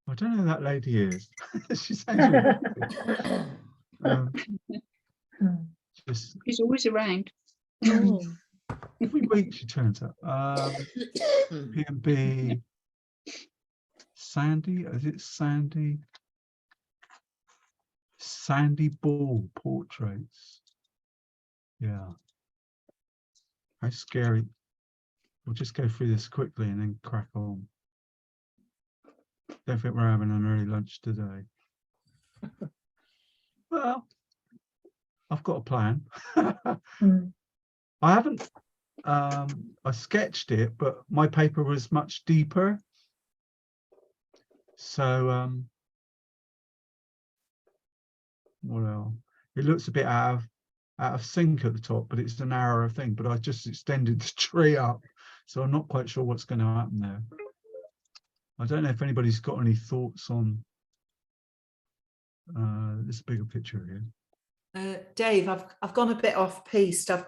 I don't know who that lady is. She sounds She's always around. every week she turns up. P&B Sandy, is it Sandy? Sandy Ball Portraits. Yeah. How scary. We'll just go through this quickly and then crack on. Don't think we're having an early lunch today. Well, I've got a plan. I haven't, I sketched it, but my paper was much deeper. So, well, it looks a bit out of sync at the top, but it's a narrower thing. But I just extended the tree up, so I'm not quite sure what's going to happen there. I don't know if anybody's got any thoughts on this bigger picture here. Dave, I've gone a bit off piste. I've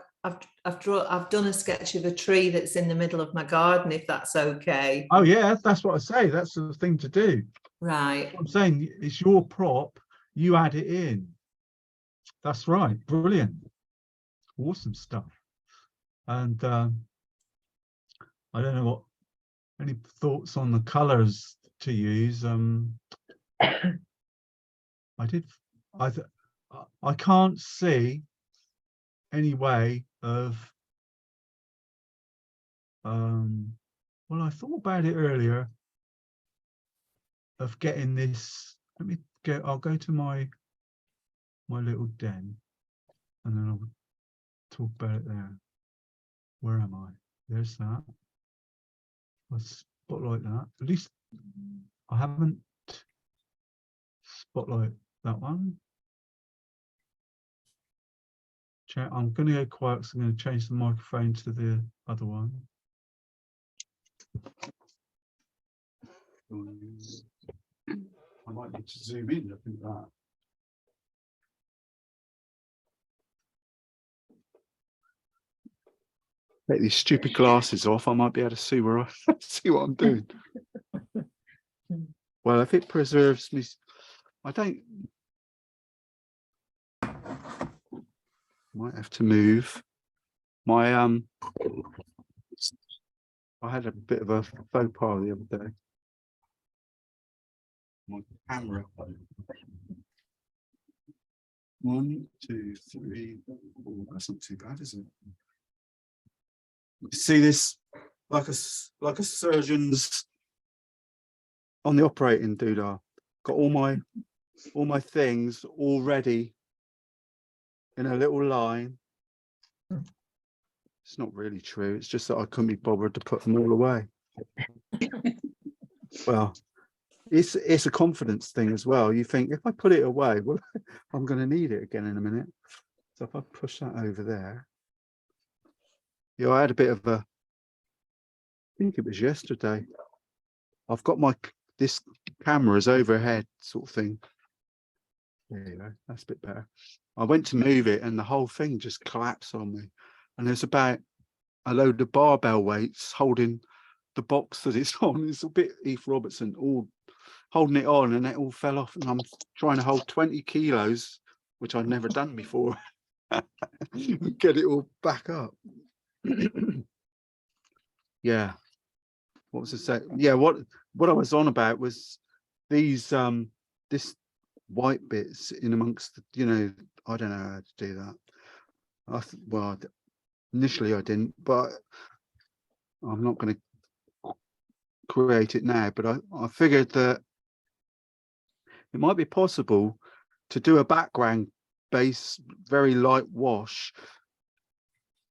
done a sketch of a tree that's in the middle of my garden, if that's okay. Oh yeah, that's what I say. That's the thing to do. Right. I'm saying it's your prop. You add it in. That's right. Brilliant. Awesome stuff. And I don't know what any thoughts on the colors to use. I can't see any way of well, I thought about it earlier of getting this. Let me go. I'll go to my little den and then I'll talk about it there. Where am I? There's that. Let's spotlight that. At least I haven't spotlight that one. I'm going to go quiet, so I'm going to change the microphone to the other one. I might need to zoom in, I think that. Take these stupid glasses off, I might be able to see where I see what I'm doing. Well, if it preserves me, I don't. Might have to move my I had a bit of a faux pas the other day. My camera. 1, 2, 3, 4. That's not too bad, is it? You see this like a surgeon's on the operating doodah. Got all my things all ready in a little line. It's not really true. It's just that I couldn't be bothered to put them all away. Well, it's a confidence thing as well. You think if I put it away, well, I'm going to need it again in a minute. So if I push that over there, yeah, I had a bit of a. I think it was yesterday. I've got this camera's overhead sort of thing. There you go. That's a bit better. I went to move it and the whole thing just collapsed on me. And there's about a load of barbell weights holding the box that it's on. It's a bit Heath Robertson, all holding it on, and it all fell off. And I'm trying to hold 20 kilos, which I'd never done before, get it all back up. Yeah. What was I saying? Yeah, what I was on about was these this white bits in amongst the, you know, I don't know how to do that. Well, initially I didn't, but I'm not going to create it now. But I figured that it might be possible to do a background base, very light wash,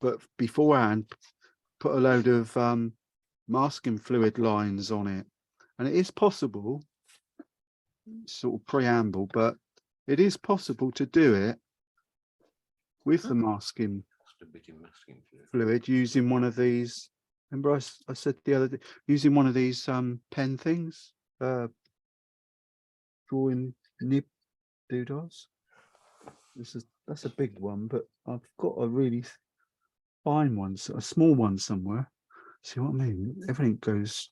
but beforehand put a load of masking fluid lines on it. And it is possible, sort of preamble, but it is possible to do it with the masking fluid using one of these. Remember I said the other day, using one of these pen things, drawing nib doodles. That's a big one, but I've got a really fine one, a small one somewhere. See what I mean? Everything goes.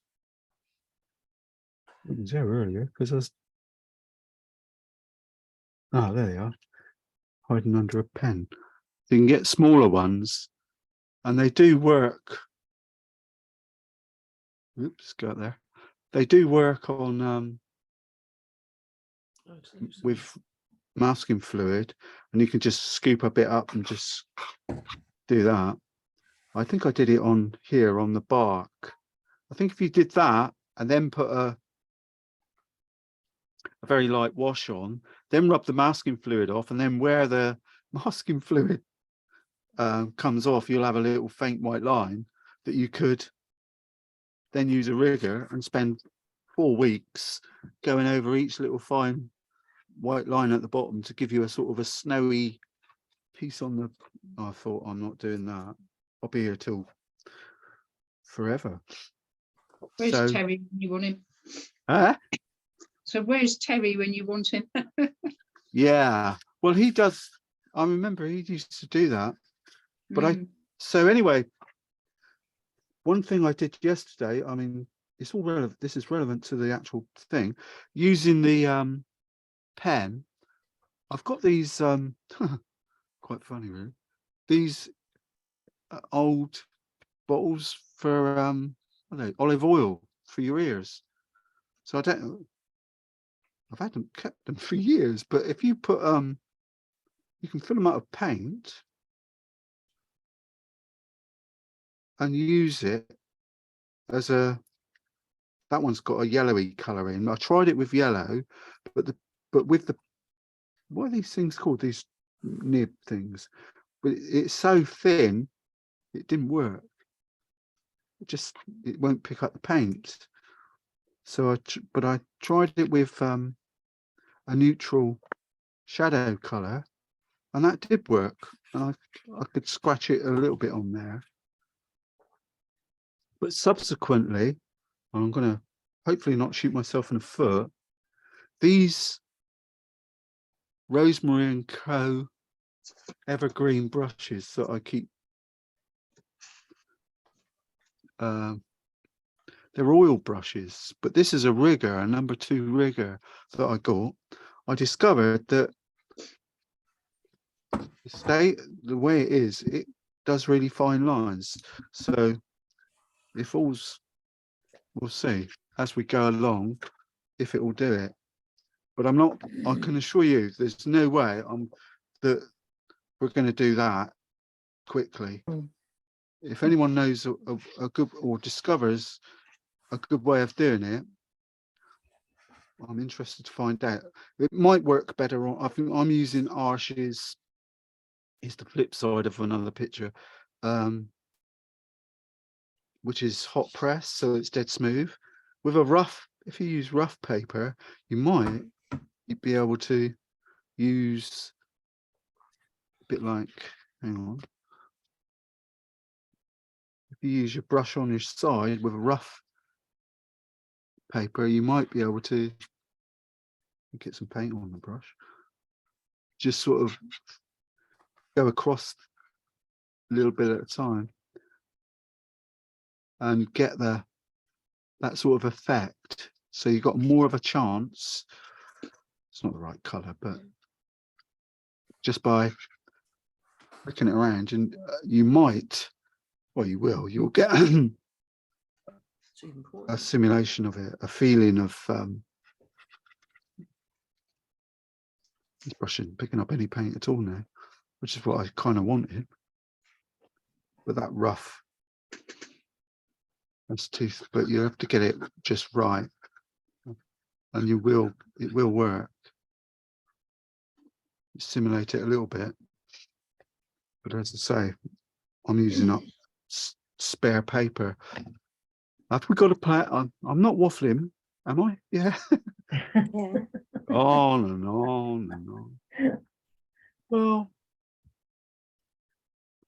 It was there earlier because I was. Oh, there they are, hiding under a pen. You can get smaller ones, and they do work. Oops, got there. They do work on with masking fluid, and you can just scoop a bit up and just do that. I think I did it on here on the bark. I think if you did that and then put a very light wash on, then rub the masking fluid off, and then where the masking fluid comes off, you'll have a little faint white line that you could then use a rigger and spend 4 weeks going over each little fine white line at the bottom to give you a sort of a snowy piece on the. I thought, I'm not doing that. I'll be here till forever. Where's So, Terry when you want him? huh? So where's Terry when you want him? Yeah, well, he does. I remember he used to do that. But so anyway, one thing I did yesterday, I mean, it's all relevant. This is relevant to the actual thing. Using the pen, I've got these quite funny, really. These old bottles for I don't know, olive oil for your ears. So I've had them, kept them for years. But if you put you can fill them out of paint and use it as a. That one's got a yellowy colour in. I tried it with yellow, but with the, what are these things called? These nib things. But it's so thin, it didn't work. It won't pick up the paint. So I tried it with a neutral shadow colour, and that did work. And I could scratch it a little bit on there. But subsequently, I'm going to hopefully not shoot myself in the foot. These Rosemary Co evergreen brushes that I keep, they're oil brushes, but this is a rigger, a number 2 rigger that I got. I discovered that the way it is, it does really fine lines. So if all's, we'll see as we go along if it will do it. But I'm not. I can assure you, there's no way that we're going to do that quickly. If anyone knows a good or discovers a good way of doing it, I'm interested to find out. It might work better on. I think I'm using Arsh's. It's the flip side of another picture, which is hot press, so it's dead smooth. With a rough, if you use rough paper, you'd be able to use a bit like. Hang on. If you use your brush on your side with a rough paper, you might be able to get some paint on the brush. Just sort of go across a little bit at a time and get that sort of effect. So you've got more of a chance. It's not the right color, but just by flicking it around, and you might, well, you'll get a simulation of it, a feeling of this brush isn't picking up any paint at all now, which is what I kind of wanted. But that rough, that's tooth, but you have to get it just right, and it will work. Simulate it a little bit, but as I say, I'm using up spare paper. Have we got a plan? I'm not waffling, am I? Yeah. Yeah. On and on and on. Well,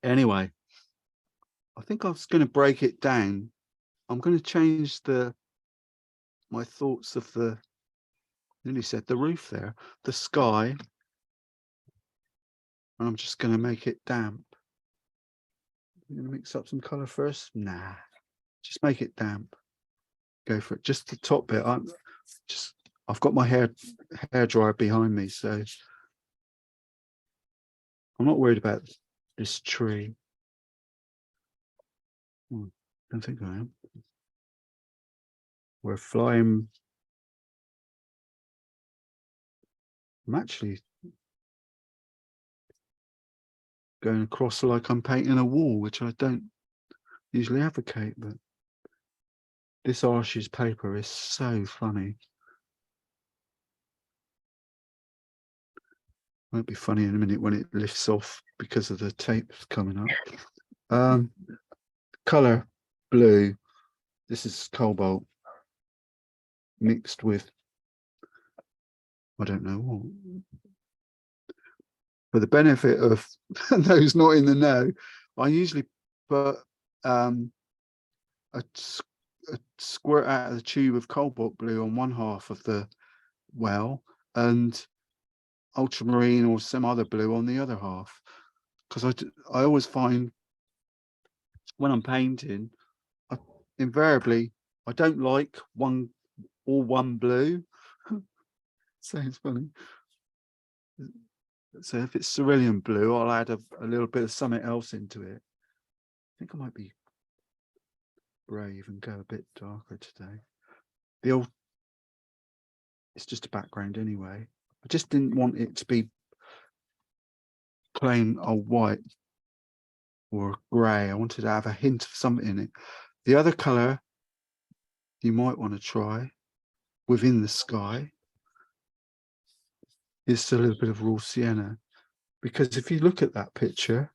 anyway, I think I was going to break it down. I'm going to change my thoughts of the, I nearly said the roof there, the sky, and I'm just going to make it damp. I'm going to mix up some color first. Nah, just make it damp. Go for it. Just the top bit. just I've got my hair dryer behind me, so I'm not worried about this tree. Don't think I am. We're flying. I'm actually going across like I'm painting a wall, which I don't usually advocate, but this Archie's paper is so funny. Won't be funny in a minute when it lifts off because of the tape coming up. Color blue. This is cobalt mixed with I don't know what. For the benefit of those not in the know, I usually put a squirt out of the tube of cobalt blue on one half of the well and ultramarine or some other blue on the other half, because I always find when I'm painting, invariably I don't like one blue. Sounds funny. So if it's cerulean blue, I'll add a little bit of something else into it. I think I might be brave and go a bit darker today. It's just a background anyway. I just didn't want it to be plain old white or grey. I wanted to have a hint of something in it. The other colour you might want to try within the sky is a little bit of raw sienna, because if you look at that picture,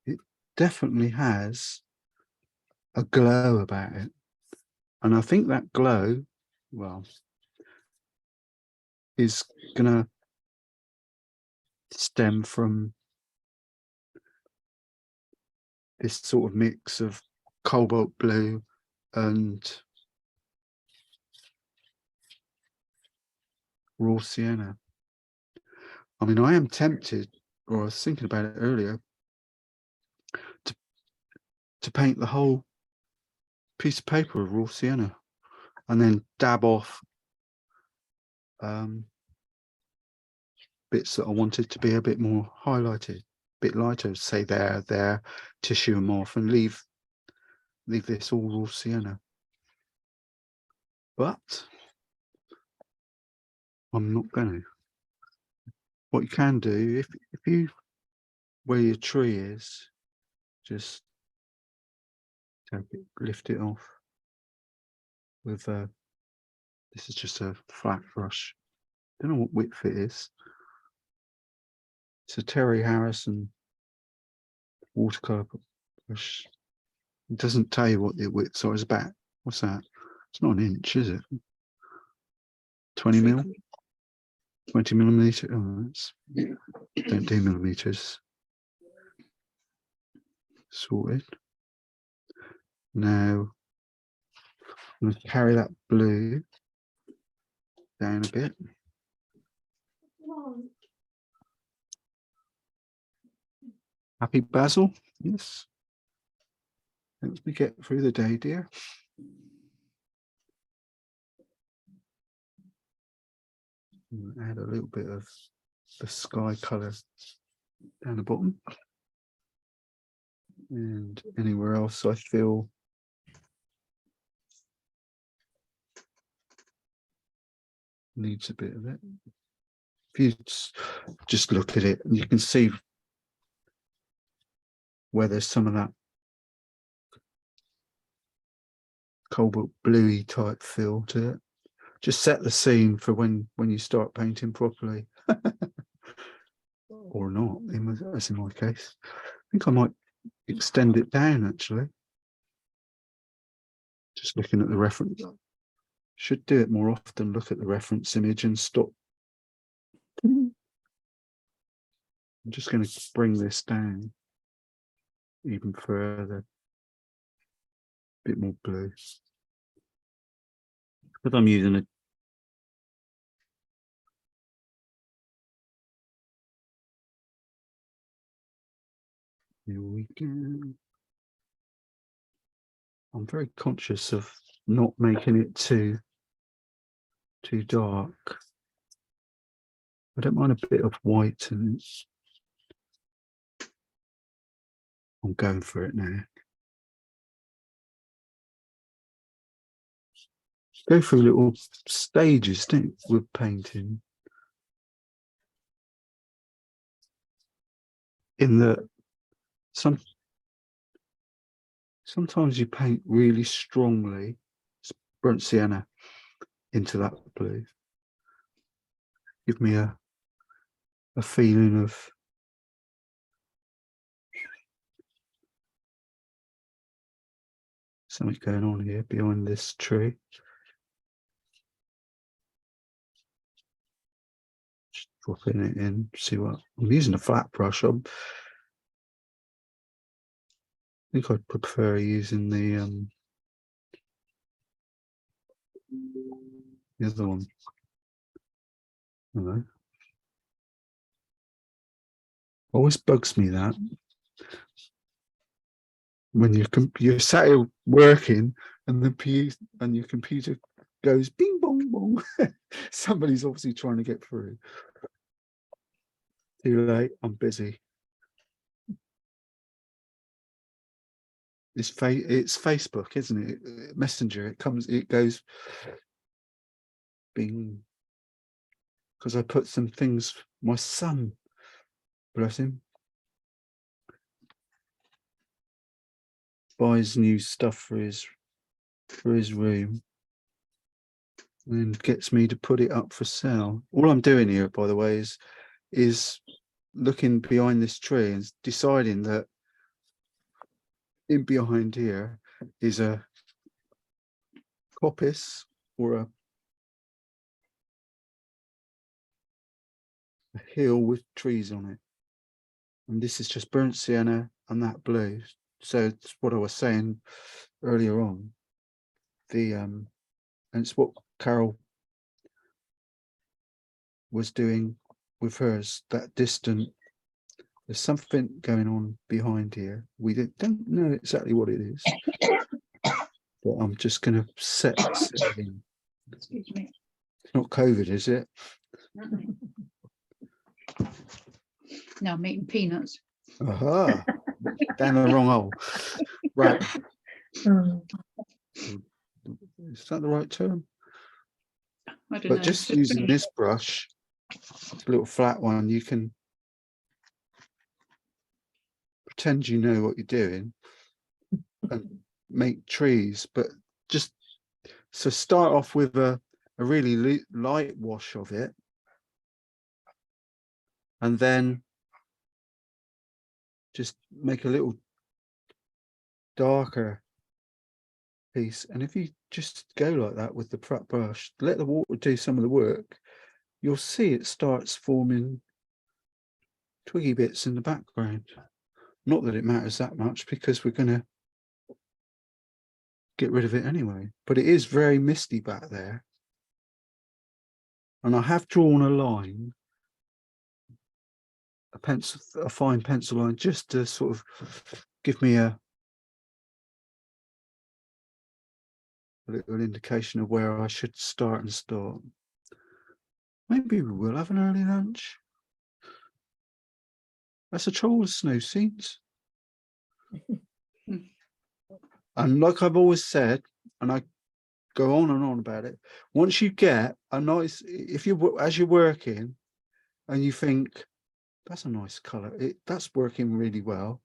it definitely has a glow about it. And I think that glow, well, is gonna stem from this sort of mix of cobalt blue and raw sienna. I mean, I am tempted, or I was thinking about it earlier, to paint the whole piece of paper of raw sienna and then dab off bits that I wanted to be a bit more highlighted, a bit lighter, say there, tissue them off and leave this all raw sienna. But I'm not going to. What you can do, if you, where your tree is, just take it, lift it off with this is just a flat brush. Don't know what width it is. It's a Terry Harrison watercolor brush. It doesn't tell you what the width size is about. What's that? It's not an inch, is it? 20 mil? 20 millimeter? Oh, that's, don't do millimeters. Sorted. Now, I'm going to carry that blue down a bit. Happy Basil? Yes. Helps me get through the day, dear. Add a little bit of the sky colour down the bottom. And anywhere else I feel needs a bit of it. If you just look at it, you can see where there's some of that cobalt bluey type feel to it. Just set the scene for when you start painting properly. Or not, as in my case. I think I might extend it down actually. Just looking at the reference. Should do it more often, look at the reference image and stop. I'm just going to bring this down even further. A bit more blue. But I'm using a here we go. I'm very conscious of not making it too too dark. I don't mind a bit of white, and I'm going for it now. Go through little stages, don't you, with painting. In that sometimes you paint really strongly, burnt sienna into that blue. Give me a feeling of something going on here behind this tree. Just dropping it in, see what I'm using a flat brush. I think I'd prefer using the other one. I don't know. Always bugs me that when you're sat here working and your computer goes bing bong bong. Somebody's obviously trying to get through. Too late, I'm busy. It's Facebook, isn't it? Messenger. It goes bing. Because I put some things, my son, bless him, buys new stuff for his room and gets me to put it up for sale. All I'm doing here, by the way, is looking behind this tree and deciding that in behind here is a coppice or a hill with trees on it. And this is just burnt sienna and that blue. So it's what I was saying earlier on. And it's what Carol was doing with hers, that distant. There's something going on behind here. We don't know exactly what it is, but I'm just going to set it in. Excuse me. It's not COVID, is it? No, I'm eating peanuts. Aha! Down the wrong hole. Right. Is that the right term? I don't But know. just using this brush, it's a little flat one, you can pretend you know what you're doing and make trees. But just so start off with a really light wash of it, and then just make a little darker piece. And if you just go like that with the flat brush, let the water do some of the work, you'll see it starts forming twiggy bits in the background. Not that it matters that much because we're going to get rid of it anyway, but it is very misty back there. And I have drawn a line, a fine pencil line, just to sort of give me a little indication of where I should start and stop. Maybe we will have an early lunch. That's a troll with snow scenes. And like I've always said, and I go on and on about it, once you get a nice, as you're working and you think, that's a nice color, that's working really well,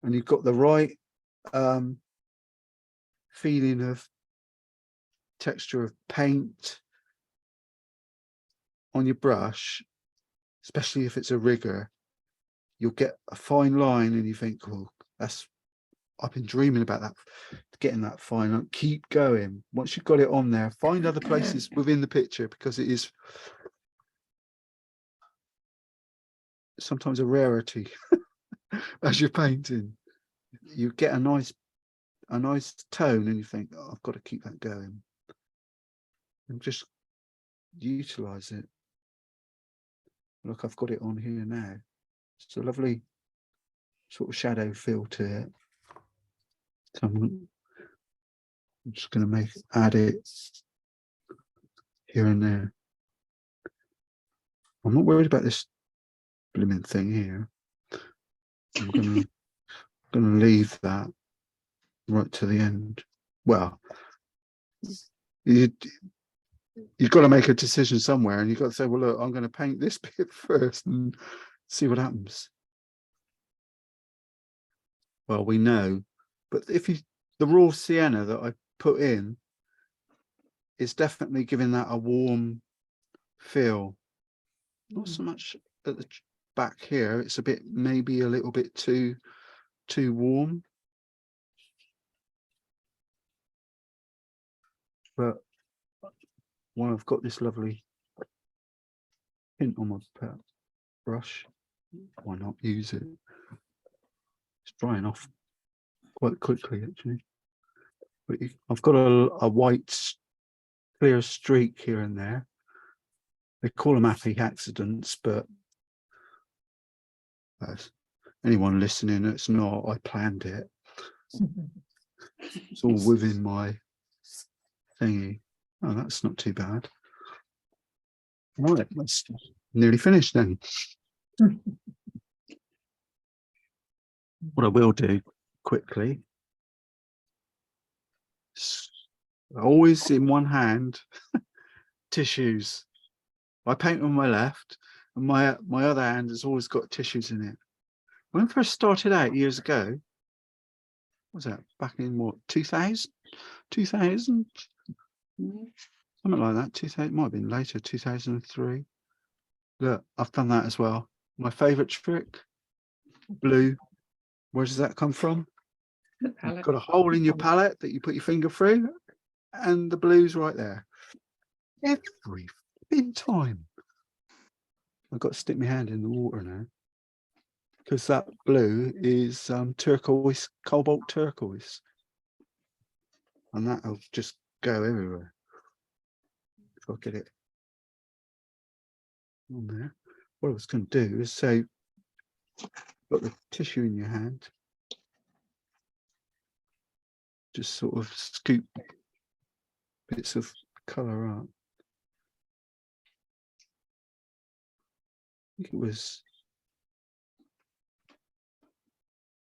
and you've got the right feeling of texture of paint on your brush, especially if it's a rigger, you'll get a fine line and you think, oh, I've been dreaming about that, getting that fine line. Keep going. Once you've got it on there, find other places within the picture, because it is sometimes a rarity as you're painting. You get a nice tone and you think, oh, I've got to keep that going and just utilize it. Look, I've got it on here now. It's a lovely sort of shadow feel to it. So I'm just going to add it here and there. I'm not worried about this blooming thing here. I'm gonna leave that right to the end. Well, you've got to make a decision somewhere, and you've got to say, well, look, I'm going to paint this bit first and see what happens. Well, we know, but if the raw sienna that I put in is definitely giving that a warm feel. Not so much at the back here. It's a bit, maybe a little bit too warm. But while I've got this lovely hint on my brush, why not use it? It's drying off quite quickly, actually. But I've got a white clear streak here and there. They call them happy accidents, but anyone listening, it's not. I planned it. It's all within my thingy. Oh, that's not too bad. All right, that's nearly finished then. What I will do quickly, always in one hand, tissues. I paint on my left, and my other hand has always got tissues in it. When I first started out years ago, what was that, back in what, 2000? 2000? Something like that. 2000, might have been later, 2003. Look, I've done that as well. My favourite trick, blue. Where does that come from? You've got a hole in your palette that you put your finger through, and the blue's right there. Every time. I've got to stick my hand in the water now, because that blue is turquoise, cobalt turquoise, and that'll just go everywhere. If I get it on there. What I was going to do is say, got the tissue in your hand, just sort of scoop bits of colour out. I think it was,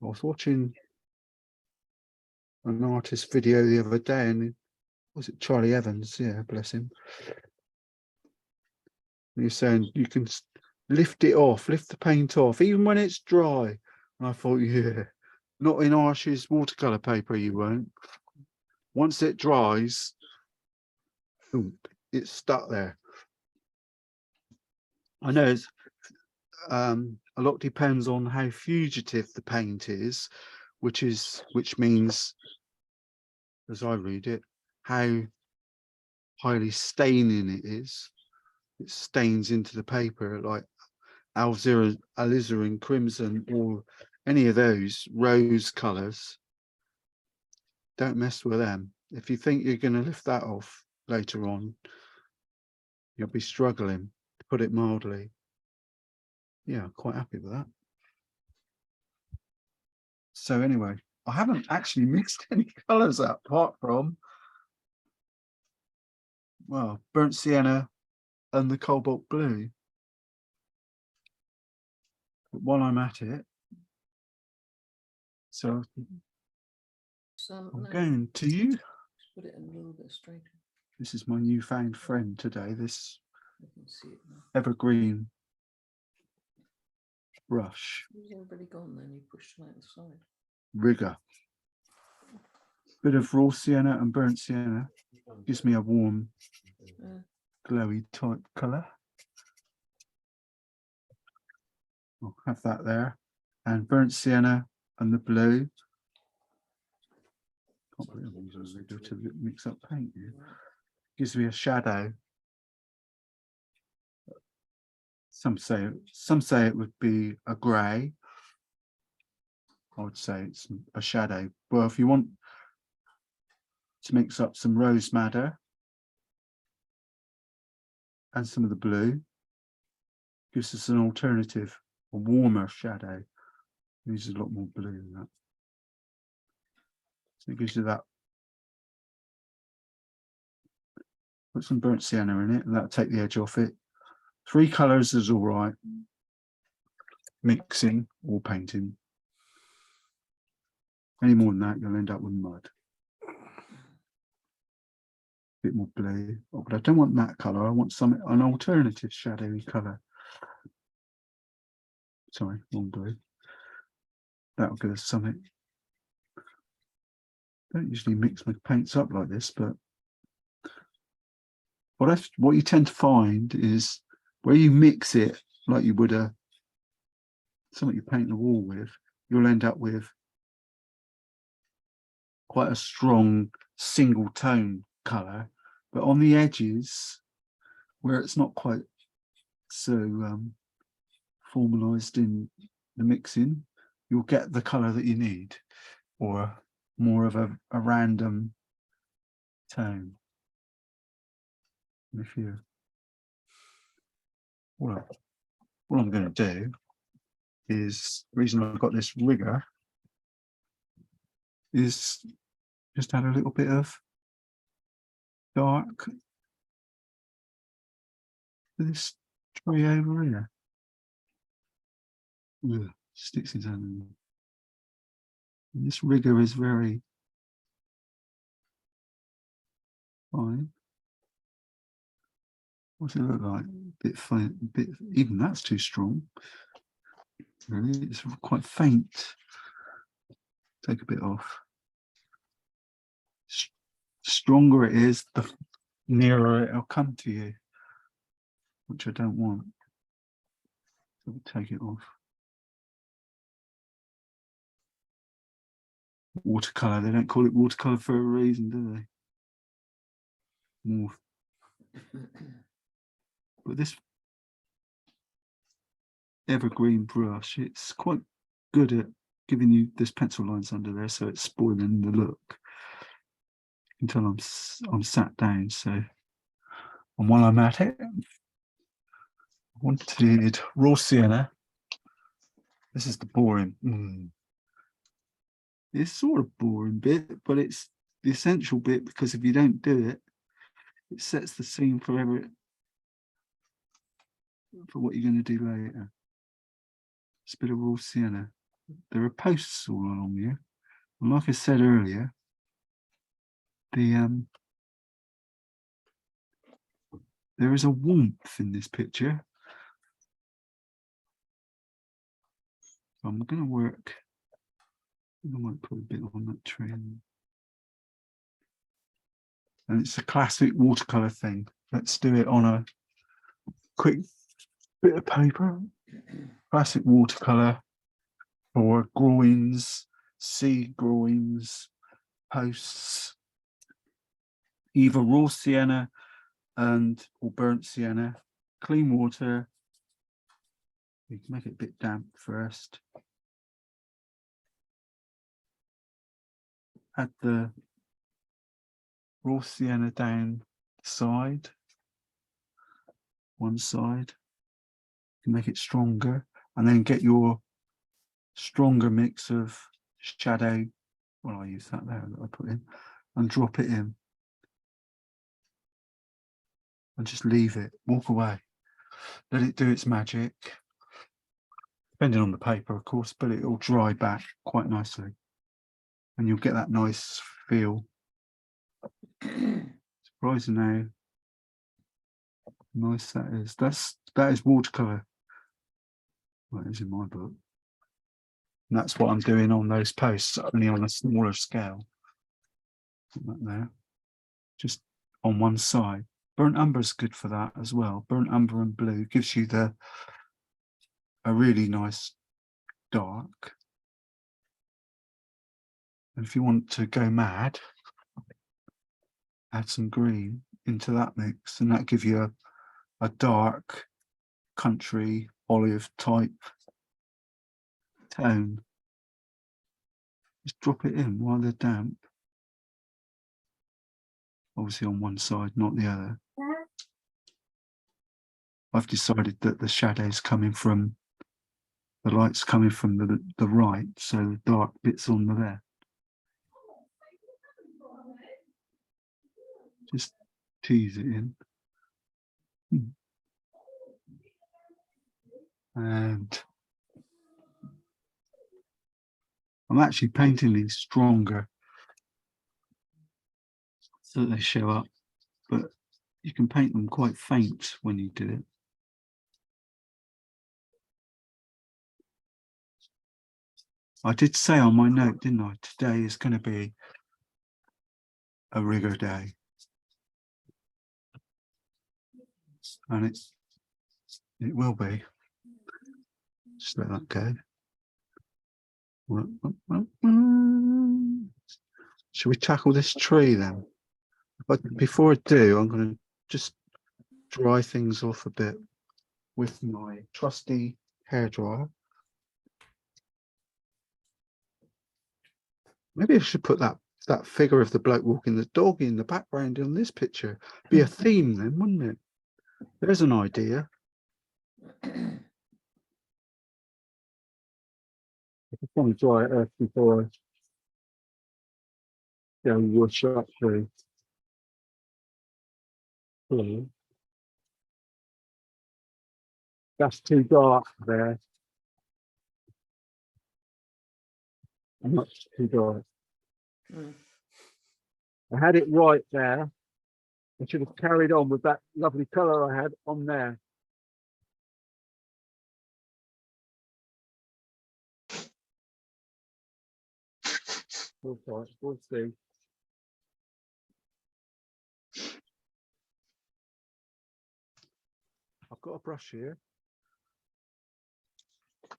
I was watching an artist video the other day, and was it Charlie Evans? Yeah, bless him. And he's saying you can lift it off, lift the paint off, even when it's dry. And I thought, yeah, not in Archie's watercolour paper, you won't. Once it dries, boom, it's stuck there. I know it's, a lot depends on how fugitive the paint is, which means, as I read it, how highly staining it is. It stains into the paper, like alizarin crimson or any of those rose colours. Don't mess with them. If you think you're going to lift that off later on, you'll be struggling, to put it mildly. Yeah, quite happy with that. So anyway, I haven't actually mixed any colours up apart from, well, burnt sienna and the cobalt blue. But while I'm at it, so I'm going to you. Put it in a little bit straighter. This is my newfound friend today, this I can see it now. evergreen brush It's already gone then, you pushed it out the side. rigger. Bit of raw sienna and burnt sienna gives me a warm, glowy type colour. I'll have that there. And burnt sienna and the blue. Can't believe I'm using a rigger to mix up paint here. Gives me a shadow. Some say it would be a grey. I would say it's a shadow. Well, if you want to mix up some rose madder and some of the blue, gives us an alternative, a warmer shadow. It uses a lot more blue than that. So it gives you that Put some burnt sienna in it, and that'll take the edge off it. 3 colours is all right. Mixing or painting. Any more than that, you'll end up with mud. Bit more blue, oh, but I don't want that colour. I want an alternative shadowy colour. Sorry, wrong blue. That'll give us something. Don't usually mix my paints up like this, but what you tend to find is where you mix it like you would something you paint the wall with, you'll end up with quite a strong single tone colour, but on the edges where it's not quite so formalized in the mixing, you'll get the colour that you need, or more of a random tone. If you, what I'm going to do is, the reason I've got this rigger is just add a little bit of dark to this tree over here. Ugh, sticks his hand in. And this rigger is very fine. What's it look like? Bit faint, bit, even that's too strong. Really, it's quite faint. Take a bit off. Stronger it is, the nearer it'll come to you, which I don't want. So we'll take it off. Watercolor, they don't call it watercolor for a reason, do they? More. But this evergreen brush, it's quite good at giving you this pencil lines under there, so it's spoiling the look until I'm sat down. So, and while I'm at it, I wanted raw sienna. This is the boring. It's sort of boring bit, but it's the essential bit, because if you don't do it, it sets the scene for what you're going to do later. It's a bit of raw sienna. There are posts all along here, and like I said earlier, there is a warmth in this picture. So I'm going to work. I might put a bit on that tree, and it's a classic watercolor thing. Let's do it on a quick bit of paper. Classic watercolor for groins, sea groins, posts, either raw sienna or burnt sienna, clean water. You can make it a bit damp first. Add the raw sienna down the side, one side. You can make it stronger, and then get your stronger mix of shadow. Well, I use that there that I put in, and drop it in. And just leave it, walk away. Let it do its magic. Depending on the paper, of course, but it will dry back quite nicely. And you'll get that nice feel. Surprising how nice that is. That is watercolor. Well, it is in my book. And that's what I'm doing on those posts, only on a smaller scale. Put that there. Just on one side. Burnt umber is good for that as well. Burnt umber and blue gives you a really nice dark. And if you want to go mad, add some green into that mix, and that gives you a dark country olive type tone. Just drop it in while they're damp. Obviously on one side, not the other. I've decided that the shadow's coming from, the light's coming from the right, so the dark bit's on the left. Just tease it in. And I'm actually painting these stronger so that they show up, but you can paint them quite faint when you do it. I did say on my note, didn't I? Today is going to be a rigor day. And it will be. Just let that go. Should we tackle this tree then? But before I do, I'm going to just dry things off a bit with my trusty hairdryer. Maybe I should put that figure of the bloke walking the dog in the background on this picture. Be a theme then, wouldn't it? There's an idea. I just want to dry it off before I go wash up through. That's too dark there. Much too dark. I had it right there. I should have carried on with that lovely colour I had on there. We'll see. I've got a brush here. A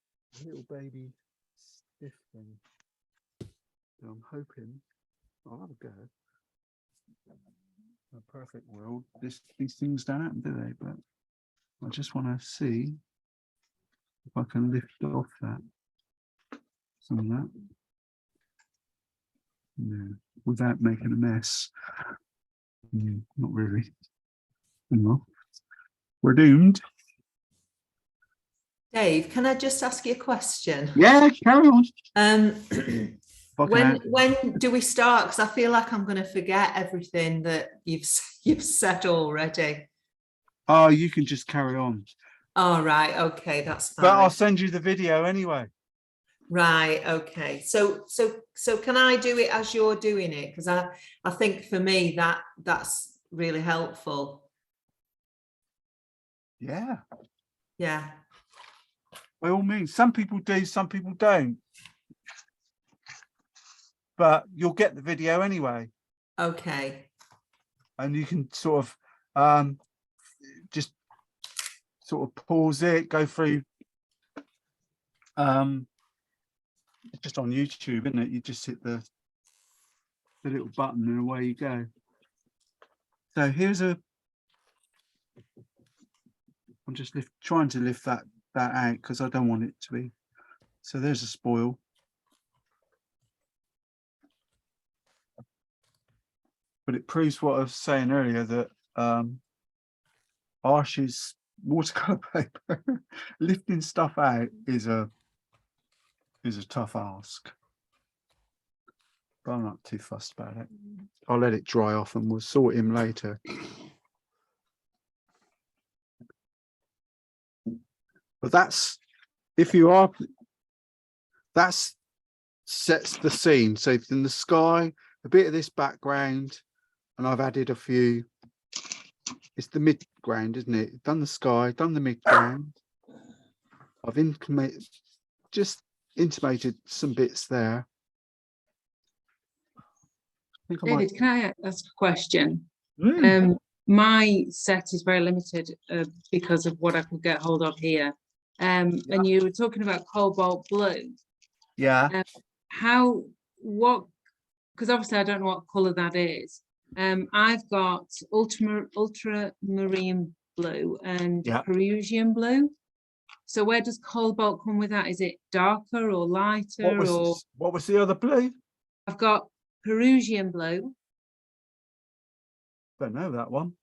little baby stiff thing. So I'm hoping I'll have a go. In a perfect world, these things don't happen, do they? But I just want to see if I can lift off some of that. No, without making a mess. Not really. No. We're doomed. Dave, can I just ask you a question? Yeah, carry on. When do we start? Because I feel like I'm going to forget everything that you've said already. Oh, you can just carry on. All right. Okay, that's fine. But I'll send you the video anyway. Right. Okay. So can I do it as you're doing it? Because I think for me that's really helpful. Yeah. Yeah. By all means, some people do, some people don't. But you'll get the video anyway. Okay. And you can sort of just sort of pause it, go through. It's just on YouTube, isn't it? You just hit the little button and away you go. So here's I'm just trying to lift that out because I don't want it to be. So there's a spoil. But it proves what I was saying earlier, that Archie's watercolor paper lifting stuff out is a tough ask. But I'm not too fussed about it. I'll let it dry off and we'll sort him later. But that's sets the scene. So in the sky, a bit of this background, and I've added a few. It's the mid-ground, isn't it? Done the sky, done the mid-ground. I've just intimated some bits there. David, can I ask a question? My set is very limited because of what I could get hold of here. And you were talking about cobalt blue. Yeah. Because obviously I don't know what colour that is. I've got ultramarine blue and Perusian blue. So where does cobalt come with that? Is it darker or lighter? What was the other blue? I've got Perusian blue. Don't know that one.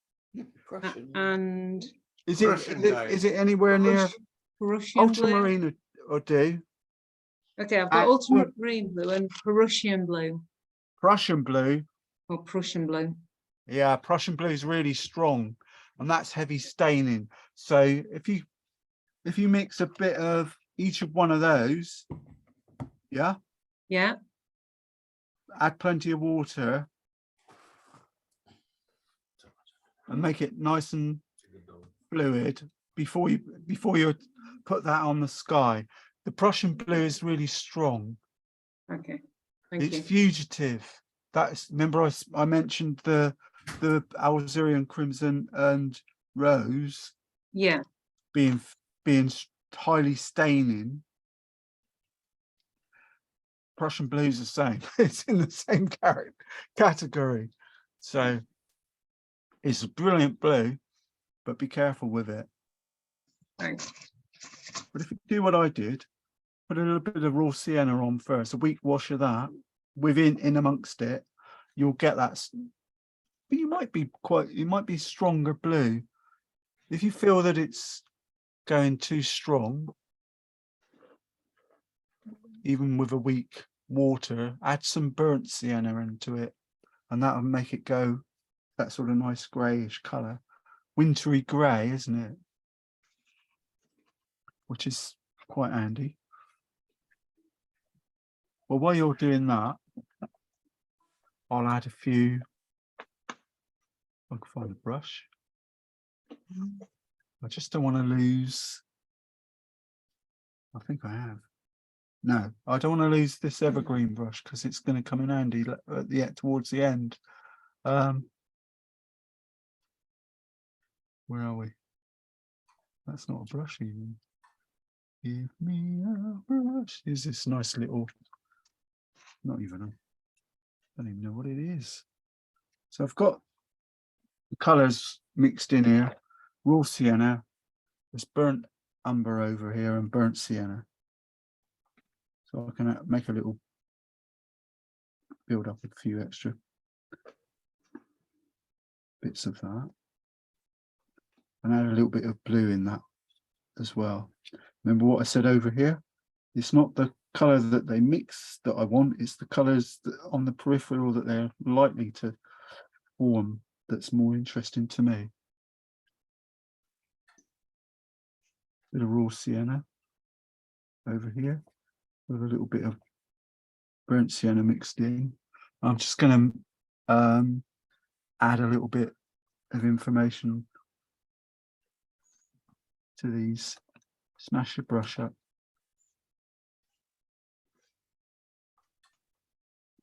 And is it anywhere near Perusian ultramarine blue? or do? Okay, I've got ultramarine blue and Perusian blue. Prussian blue. Or Prussian blue. Yeah, Prussian blue is really strong, and that's heavy staining. So if you mix a bit of each of one of those, yeah, Yeah, add plenty of water and make it nice and fluid before you put that on the sky. The Prussian blue is really strong. okay, thank It's you. fugitive. That's, remember I mentioned the Alzerian crimson and rose Yeah, being highly staining. Prussian blue's the same. It's in the same category. So it's a brilliant blue, but be careful with it. thanks. But if you do what I did, put a little bit of raw sienna on first, a weak wash of that in amongst it, you'll get that. But you might be stronger blue. If you feel that it's going too strong, even with a weak water, add some burnt sienna into it, and that'll make it go that sort of nice greyish colour. Wintry grey, isn't it? Which is quite handy. Well, while you're doing that, I'll add a few. I can find a brush. I just don't want to lose. I think I have. No, I don't want to lose this evergreen brush because it's going to come in handy towards the end. Where are we? That's not a brush even. Give me a brush. Is this nice little? Not even. I don't even know what it is. So I've got the colours mixed in here. Raw sienna. There's burnt umber over here and burnt sienna. So I can make a little build up a few extra bits of that. And add a little bit of blue in that as well. Remember what I said over here? It's not the colour that they mix that I want, it's the colours that on the peripheral that they're likely to form that's more interesting to me. Bit of raw sienna over here with a little bit of burnt sienna mixed in. I'm just going to add a little bit of information to these. Smash your brush up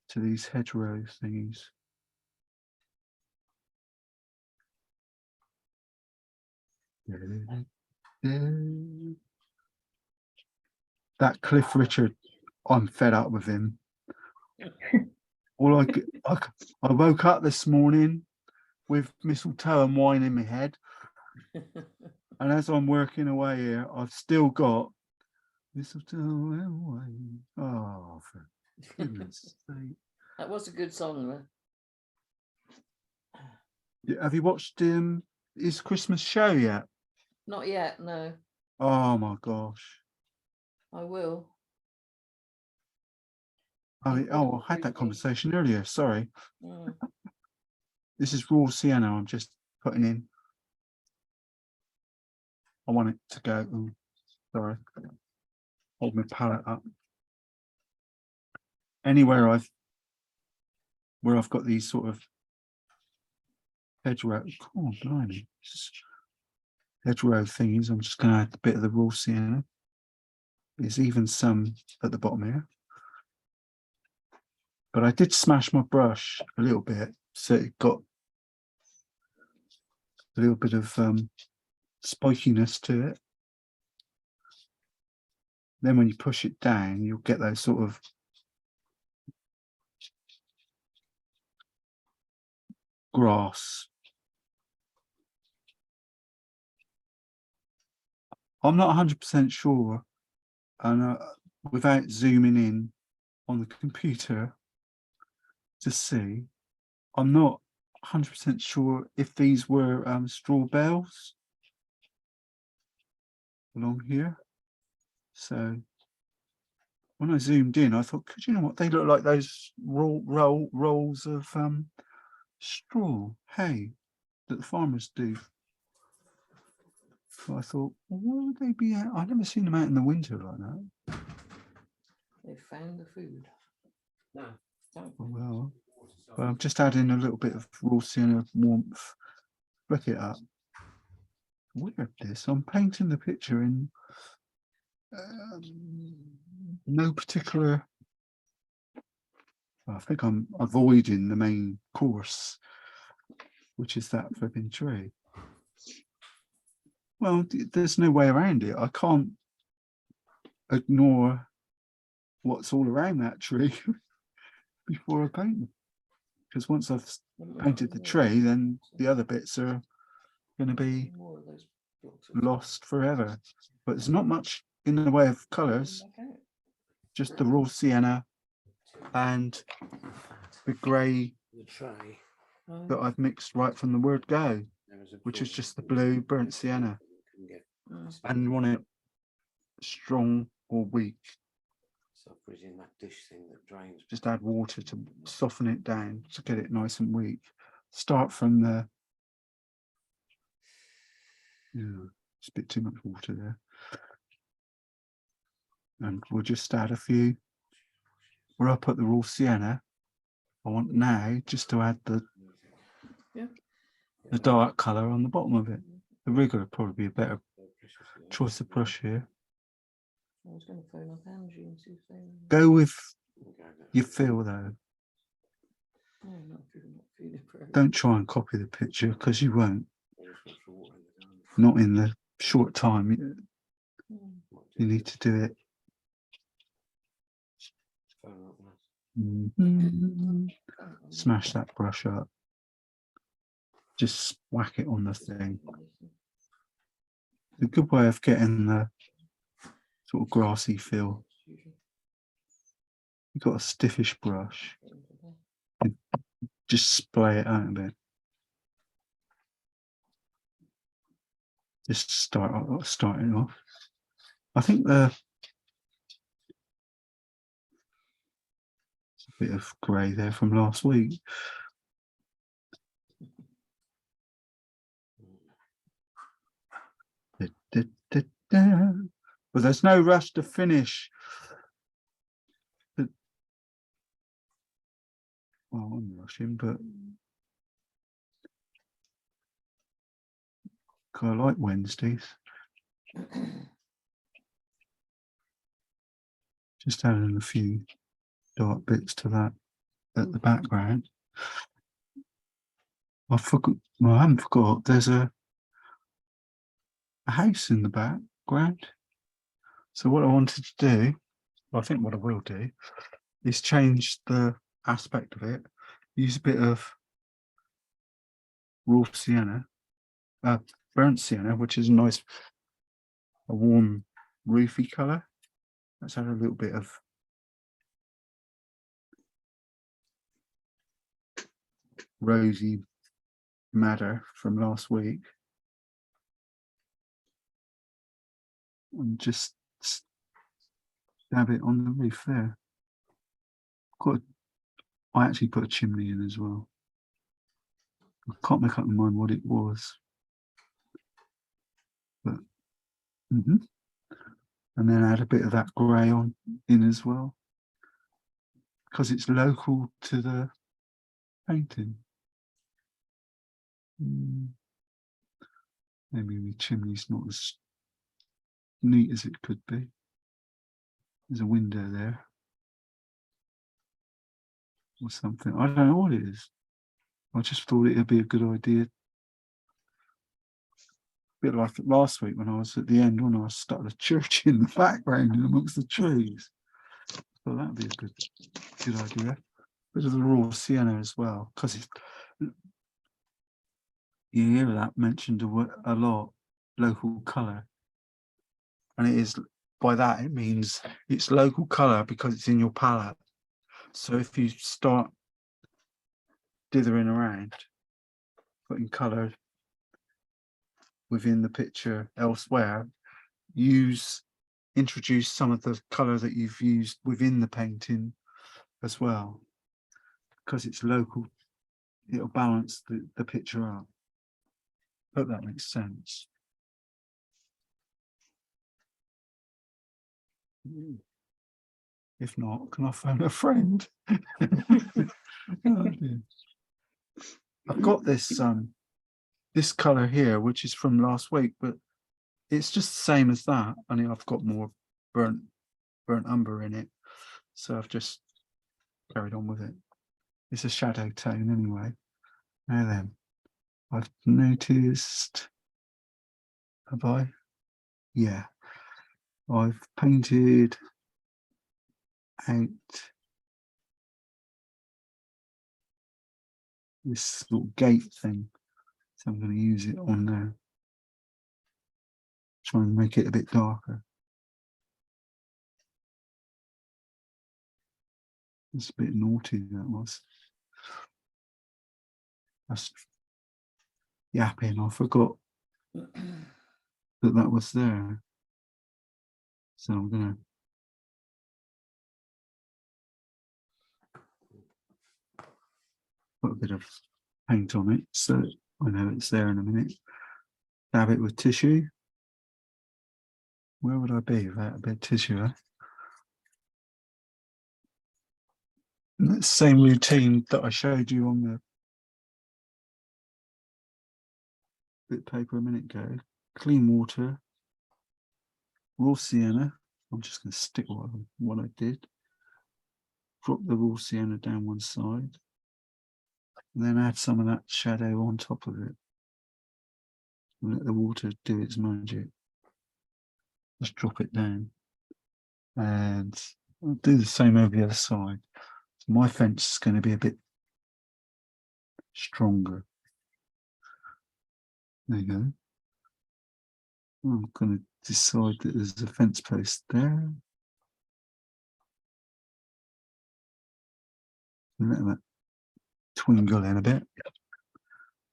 to these hedgerow thingies. That Cliff Richard, I'm fed up with him. I woke up this morning with mistletoe and wine in my head, and as I'm working away here, I've still got mistletoe and wine. Oh, for goodness sake! That was a good song, though. Have you watched his Christmas show yet? Not yet, no. Oh my gosh! I will. I It had wasn't that creepy. conversation earlier. Sorry. Mm. This is raw sienna. I'm just putting in. I want it to go. Oh, sorry. Hold my palette up. Anywhere where I've got these sort of hedgerow. Oh, blimey. Hedgerow thingies. I'm just going to add a bit of the raw sienna. There's even some at the bottom here. But I did smash my brush a little bit, so it got a little bit of spikiness to it. Then when you push it down, you'll get those sort of grass. I'm not 100% sure, and without zooming in on the computer to see, I'm not 100% sure if these were straw bales along here. So when I zoomed in, I thought, could you know what, they look like those rolls of straw hay that the farmers do. So I thought, well, why would they be out? I've never seen them out in the winter like that. They found the food. No. Oh, well, but I'm just adding a little bit of raw sienna warmth. Look it up. Weird this. I'm painting the picture in no particular. I think I'm avoiding the main course, which is that flipping tree. Well, there's no way around it. I can't ignore what's all around that tree before I paint them. Because once I've painted the tree, then the other bits are going to be More of those blocks of lost forever. But there's not much in the way of colours, back out. just the raw sienna and the grey The tray. that I've mixed right from the word go, which is just the blue burnt sienna. And you want it strong or weak. So put it in that dish thing that drains. Just add water to soften it down to get it nice and weak. Start from the, yeah, it's a bit too much water there. And we'll just add a few. Where I put the raw sienna, I want now just to add the dark colour on the bottom of it. The rigger would probably be a better choice of brush here. I was going to phone up Angie and see if they. Go with your feel though. No, not feeling very- Don't try and copy the picture because you won't. Not in the short time. You need to do it. Smash that brush up. Just whack it on the thing. A good way of getting the sort of grassy feel. You've got a stiffish brush. Just splay it out a bit. Just start it off. I think the bit of grey there from last week. But there's no rush to finish. Well, I'm rushing, but I like Wednesdays. Just adding a few dark bits to that at the background. I forgot. Well, I haven't forgot. There's a house in the background. So what I wanted to do, I think what I will do, is change the aspect of it. Use a bit of raw sienna, burnt sienna, which is a warm, roofy colour. Let's add a little bit of rosy madder from last week. And just stab it on the roof there. I actually put a chimney in as well. I can't make up my mind what it was. But and then add a bit of that grey on in as well. Because it's local to the painting. Maybe my chimney's not as neat as it could be. There's a window there. Or something. I don't know what it is. I just thought it would be a good idea. A bit like last week when I was at the end, when I stuck the church in the background and amongst the trees. So that'd be a good idea. Bit of the raw sienna as well, because you hear that mentioned a lot, local colour. And it is, by that it means it's local colour because it's in your palette. So if you start dithering around, putting colour within the picture elsewhere, introduce some of the colour that you've used within the painting as well, because it's local it'll balance the picture out. Hope that makes sense. If not, can I phone a friend? Oh, dear. I've got this colour here, which is from last week, but it's just the same as that. Only I've got more burnt umber in it, so I've just carried on with it. It's a shadow tone anyway. Now then, I've noticed. Have I? Yeah, I've painted out this little gate thing, so I'm going to use it on there. Try and make it a bit darker. It's a bit naughty, that was. That's yapping. I forgot that was there. So I'm going to put a bit of paint on it so I know it's there in a minute. Dab it with tissue. Where would I be without a bit of tissue? And that same routine that I showed you on the bit of paper a minute ago. Clean water, raw sienna. I'm just going to stick what I did. Drop the raw sienna down one side, and then add some of that shadow on top of it. And let the water do its magic. Just drop it down, and I'll do the same over the other side. So my fence is going to be a bit stronger. There you go. I'm going to decide that there's a fence post there. Let that twinkle in a bit.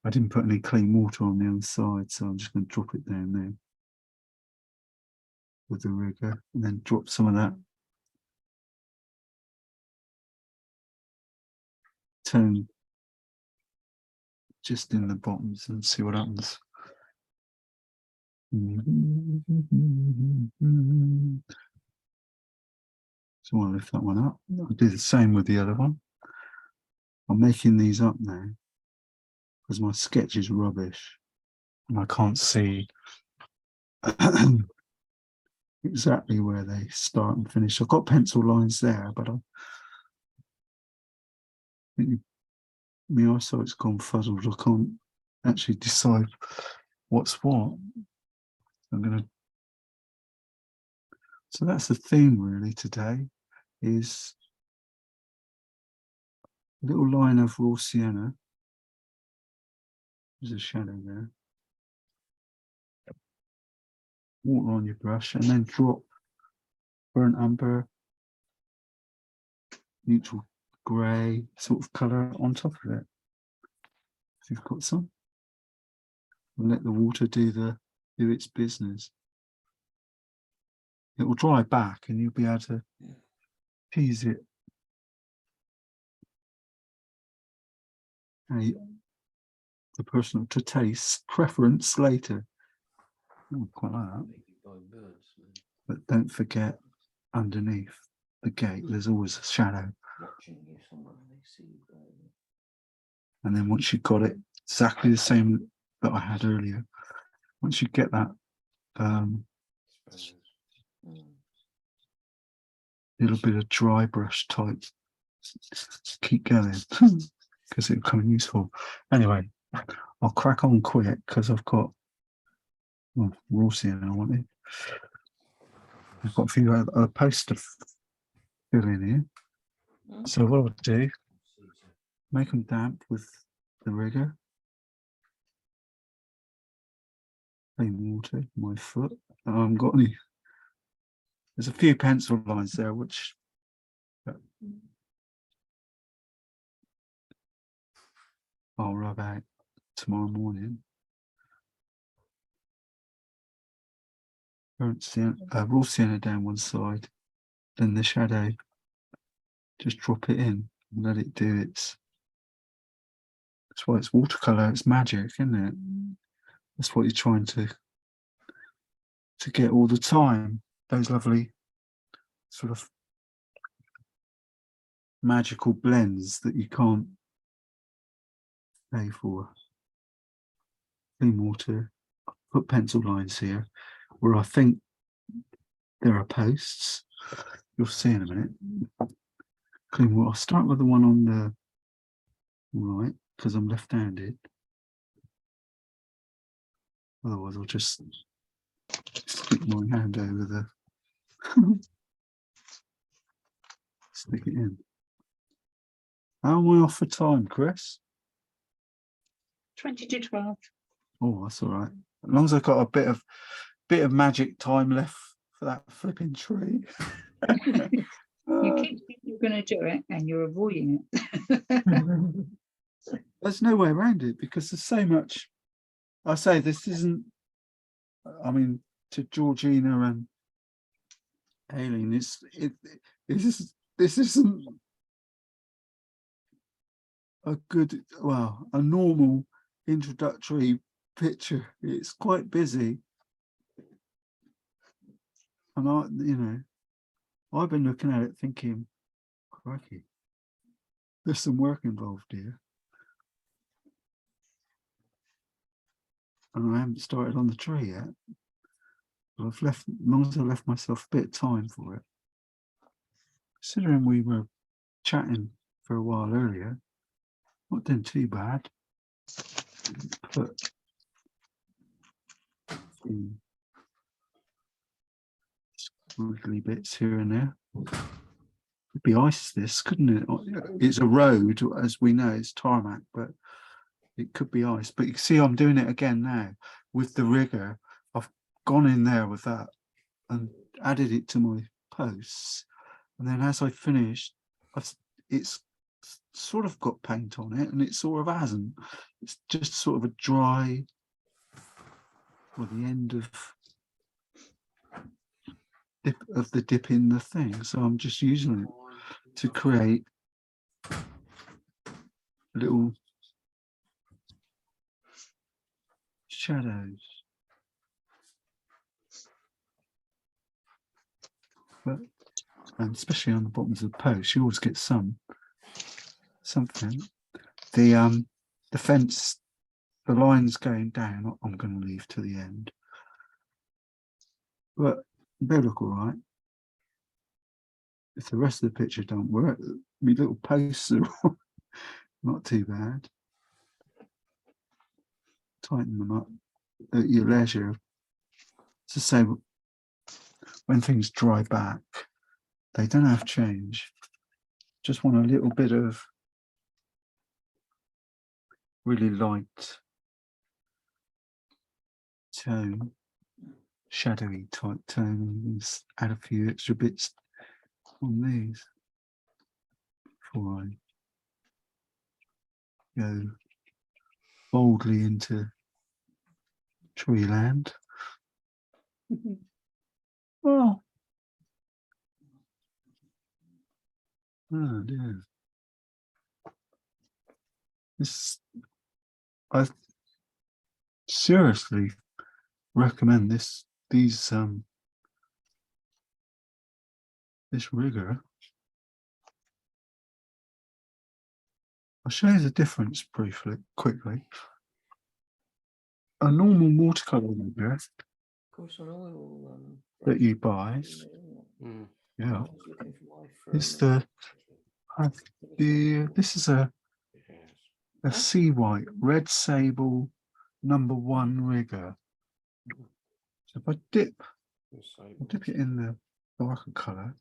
I didn't put any clean water on the other side, so I'm just going to drop it down there with the rigger, and then drop some of that tone just in the bottoms and see what happens. So I'll lift that one up. I'll do the same with the other one. I'm making these up now because my sketch is rubbish and I can't see exactly where they start and finish. I've got pencil lines there, but I think my eyesight's gone fuzzled. I can't actually decide what's what. So that's the theme really today, is a little line of raw sienna. There's a shadow there. Water on your brush and then drop burnt umber, neutral grey sort of colour on top of it. If you've got some. And let the water do its business. It will dry back and you'll be able to tease it. The personal to taste preference later. Oh, quite like that. But don't forget, underneath the gate, there's always a shadow. And then once you've got it, exactly the same that I had earlier. Once you get that little bit of dry brush type, keep going because it'll come in useful. Anyway, I'll crack on quick because I've got raw sienna I want it. I've got a few other posts to fill in here. So what I'll do, make them damp with the rigger. Plain water, my foot. I haven't got any. There's a few pencil lines there, which I'll rub out tomorrow morning. Raw sienna down one side, then the shadow, just drop it in and let it do its That's why it's watercolor. It's magic, isn't it? That's what you're trying to get all the time. Those lovely sort of magical blends that you can't pay for. Clean water. Put pencil lines here where I think there are posts. You'll see in a minute. Clean water. I'll start with the one on the right because I'm left-handed. Otherwise, I'll just stick my hand over the stick it in. How am I off for time, Chris? 20 to 12. Oh, that's all right. As long as I've got a bit of magic time left for that flipping tree. You keep thinking you're going to do it and you're avoiding it. There's no way around it because there's so much. I say this isn't. I mean, to Georgina and Aileen, this isn't a good, well, a normal introductory picture. It's quite busy, and I've been looking at it thinking, crikey, there's some work involved here. And I haven't started on the tree yet. But I've left, as long as I left myself a bit of time for it. Considering we were chatting for a while earlier, not doing too bad. But squiggly bits here and there. Could be ice, this, couldn't it? It's a road, as we know, it's tarmac, but it could be ice. But you can see I'm doing it again now with the rigger. I've gone in there with that and added it to my posts. And then as I finished, it's sort of got paint on it and it sort of hasn't. It's just sort of a dry, or the end of the dip in the thing. So I'm just using it to create little shadows. But especially on the bottoms of the post, you always get something. The fence, the lines going down, I'm going to leave to the end. But they look all right. If the rest of the picture don't work, my little posts are not too bad. Tighten them up at your leisure. To say, when things dry back, they don't have change. Just want a little bit of really light tone, shadowy type tone, and add a few extra bits on these before I go boldly into tree land. Well, oh dear. I seriously recommend this rigger. I'll show you the difference briefly, quickly. A normal watercolor rigger Of course, I know it all, that you buy, yeah, is this is a sea white red sable #1 rigger. So if I dip it in the darker color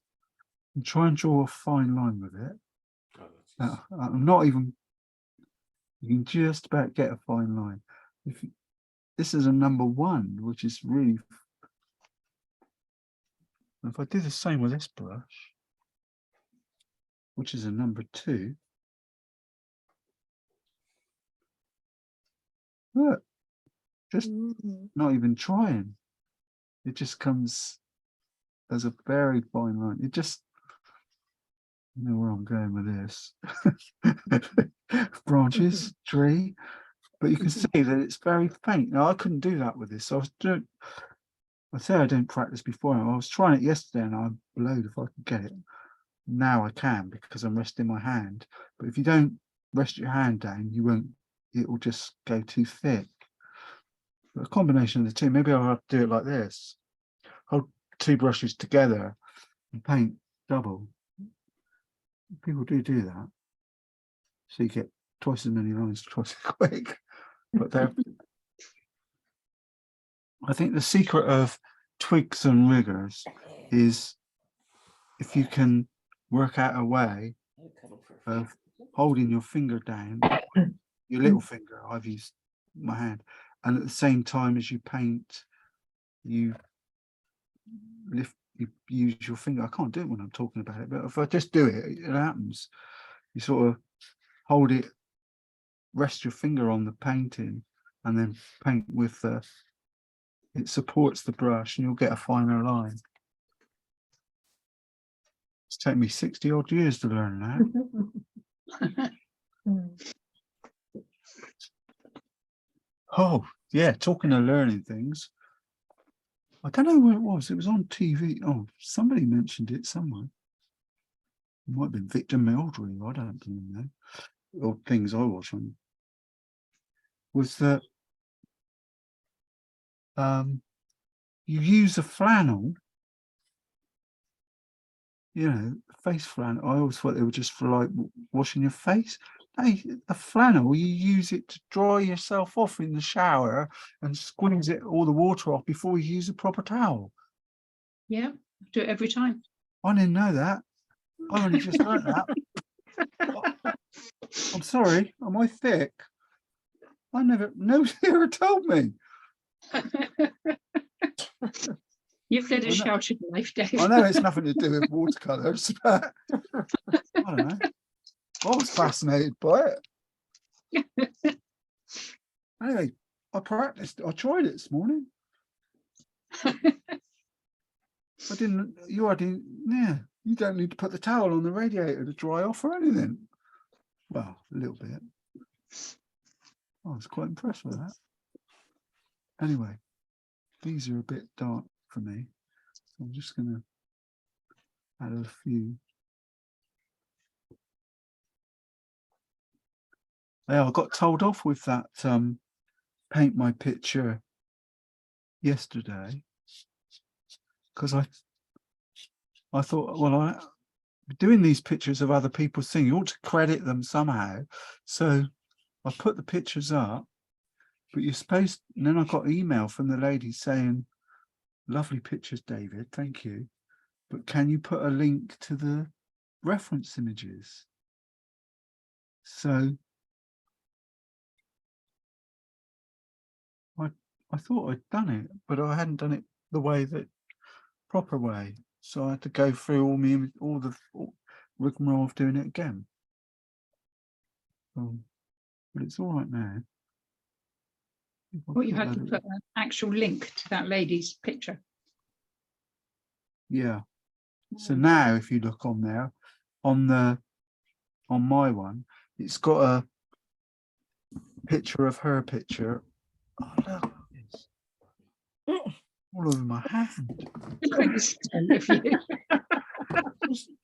and try and draw a fine line with it. I'm not even, you can just about get a fine line. This is a #1, which is really, if I do the same with this brush, which is a #2, look, just not even trying. It just comes as a very fine line. It just, you know where I'm going with this. branches, tree, but you can see that it's very faint. Now I couldn't do that with this. I say I didn't practice before. I was trying it yesterday and I blowed if I could get it. Now I can because I'm resting my hand. But if you don't rest your hand down, you won't. It will just go too thick. But a combination of the two. Maybe I'll have to do it like this. Hold two brushes together and paint double. People do that. So you get twice as many lines twice as quick. But they're I think the secret of twigs and riggers is if you can work out a way of holding your finger down, your little finger, I've used my hand, and at the same time as you paint, you use your finger. I can't do it when I'm talking about it, but if I just do it, it happens. You sort of hold it, rest your finger on the painting, and then paint with the, it supports the brush and you'll get a finer line. It's taken me 60 odd years to learn that. Oh, yeah, talking of learning things. I don't know where it was. It was on TV. Oh, somebody mentioned it somewhere. It might have been Victor Meldrew. I don't know. Or things I watch on. Was that you use a flannel, you know, face flannel. I always thought they were just for like washing your face. Hey, a flannel, you use it to dry yourself off in the shower and squeeze it all the water off before you use a proper towel. Yeah, do it every time. I didn't know that. I only just learned that. I'm sorry, am I thick? Nobody ever told me. You've led a I know- sheltered life, Dave. I know it's nothing to do with watercolours, but I don't know. I was fascinated by it. Anyway, I practiced. I tried it this morning. I didn't. Yeah, you don't need to put the towel on the radiator to dry off or anything. Well, a little bit. I was quite impressed with that. Anyway, these are a bit dark for me. So I'm just going to add a few. Yeah, I got told off with that paint my picture yesterday because I thought, well, I'm doing these pictures of other people singing, you ought to credit them somehow. So I put the pictures up, but you're supposed, and then I got an email from the lady saying, lovely pictures, David, thank you. But can you put a link to the reference images? So I thought I'd done it, but I hadn't done it the way that proper way. So I had to go through all the rigmarole of doing it again. But it's all right now. Well, you had to put an actual link to that lady's picture. Yeah. So now if you look on there, on my one, it's got a picture of her picture. Oh, look at this. All over my hand.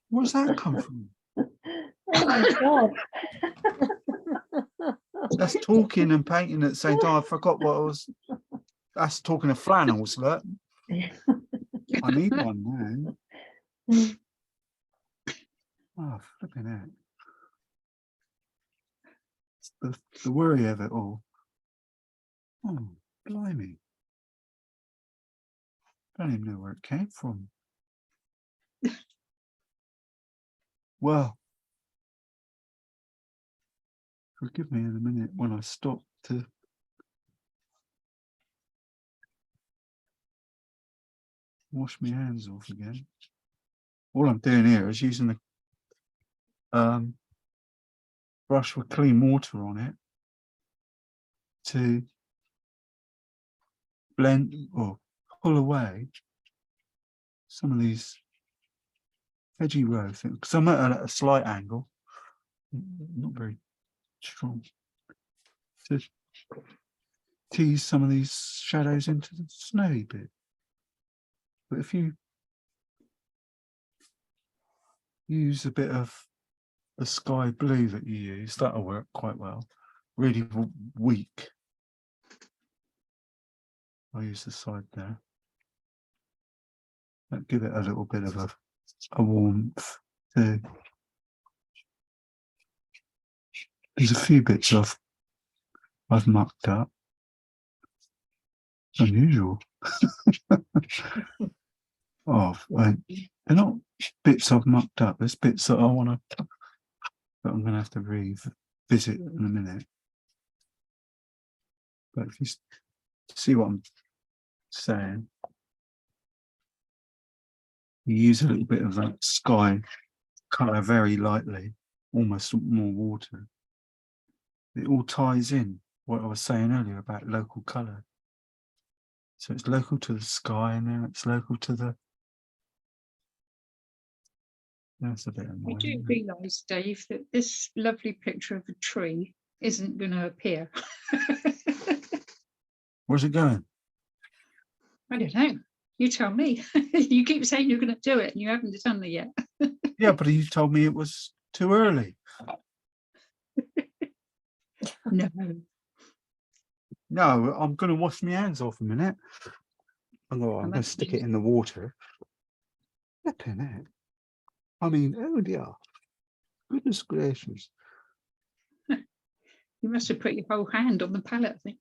Where's that come from? Oh my God. That's talking and painting at the same time. I forgot what I was. That's talking of flannels, look. I need one now. Oh, flipping heck. It's the worry of it all. Oh, blimey. I don't even know where it came from. Well, forgive me in a minute when I stop to wash my hands off again. All I'm doing here is using the brush with clean water on it to blend or pull away some of these edgy row things. Because I'm at a slight angle, not very strong to tease some of these shadows into the snowy bit. But if you use a bit of the sky blue that you use, that'll work quite well. Really weak. I'll use the side there. That'll give it a little bit of a warmth too. There's a few bits I've mucked up. Unusual. Oh, they're not bits I've mucked up. There's bits that I want to, that I'm going to have to revisit in a minute. But if you see what I'm saying, you use a little bit of that sky colour very lightly, almost more water. It all ties in what I was saying earlier about local colour. So it's local to the sky, and then it's local to the. That's a bit You annoying. do isn't it? realise, Dave, that this lovely picture of a tree isn't going to appear. Where's it going? I don't know. You tell me. You keep saying you're going to do it and you haven't done it yet. Yeah, but you told me it was too early. No. No, I'm going to wash my hands off a minute. I'm going to that's stick it in the water. Flipping it. I mean, oh dear. Goodness gracious. You must have put your whole hand on the palette, I think.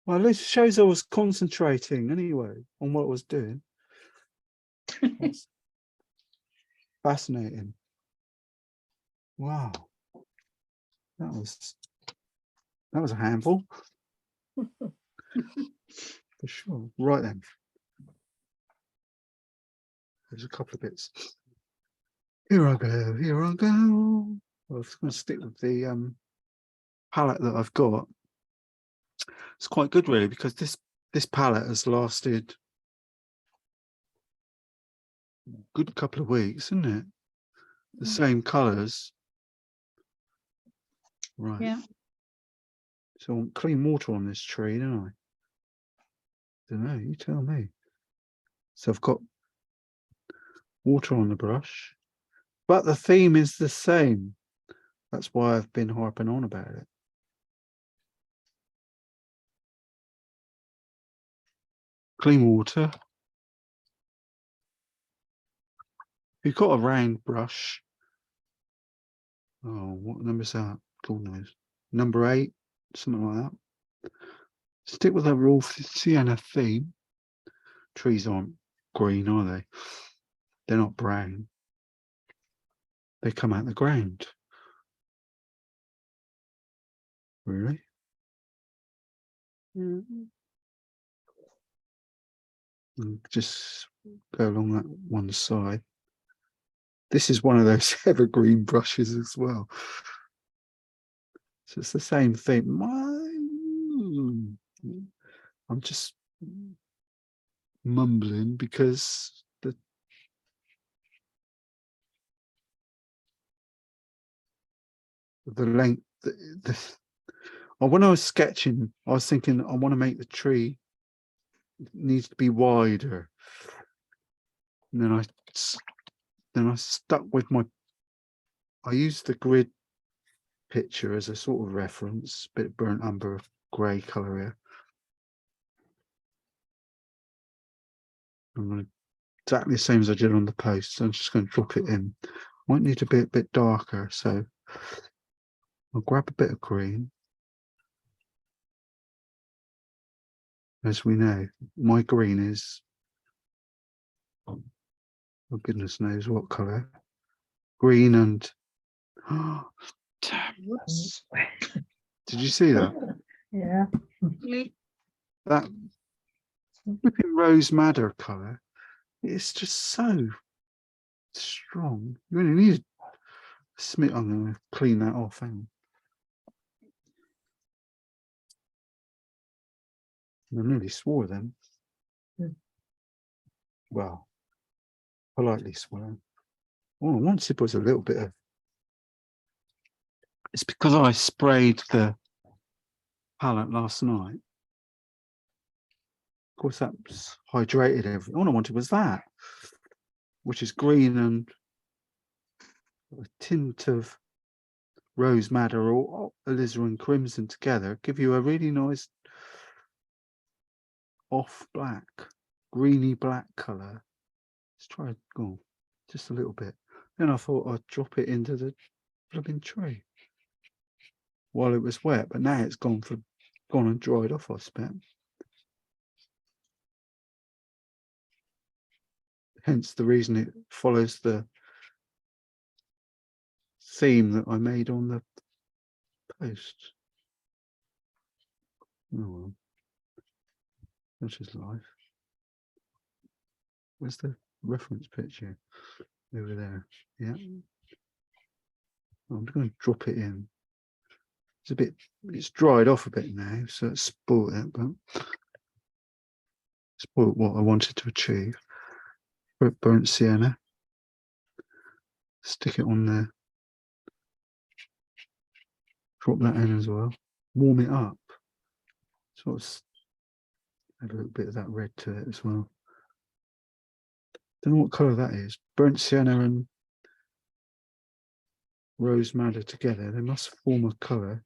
Well, this shows I was concentrating anyway on what I was doing. That's fascinating. Wow. That was a handful. For sure. Right then. There's a couple of bits. Here I go, here I go. I was going to stick with the palette that I've got. It's quite good really, because this palette has lasted a good couple of weeks, isn't it? The same colours. Right. Yeah. So I want clean water on this tree, don't I? Don't know, you tell me. So I've got water on the brush, but the theme is the same. That's why I've been harping on about it. Clean water. If you've got a round brush, oh, what number is that? God knows. Number 8, something like that. Stick with the raw sienna theme. Trees aren't green, are they? They're not brown. They come out the ground. Really? And just go along that one side. This is one of those evergreen brushes as well. So it's the same thing. I'm just mumbling because the length, when I was sketching, I was thinking I want to make the tree, it needs to be wider. And then I stuck with I used the grid picture as a sort of reference, bit burnt umber grey colour here. I'm going to exactly the same as I did on the post. So I'm just going to drop it in. Might need to be a bit darker, so I'll grab a bit of green. As we know, my green is, oh goodness knows what colour. Green and, oh, damn. Whoops. Did you see that? Yeah. Really? That flipping rose madder colour, it's just so strong. You only need a smidge. I'm going to clean that off. Hang on. I nearly swore then. Well, politely swore. All I wanted was a little bit of It's because I sprayed the palette last night. Of course, that's hydrated everything. All I wanted was that, which is green and a tint of rose madder or alizarin crimson together. Give you a really nice off black, greeny black color. Let's try go just a little bit. Then I thought I'd drop it into the flipping tree while it was wet, but now it's gone and dried off, I expect. Hence the reason it follows the theme that I made on the post. Oh well, such is life. Where's the reference picture? Over there. Yeah. I'm going to drop it in. It's dried off a bit now, so it's spoiled it, but spoiled what I wanted to achieve. Burnt sienna. Stick it on there. Drop that in as well. Warm it up. Sort of add a little bit of that red to it as well. Don't know what colour that is. Burnt sienna and rose madder together. They must form a colour.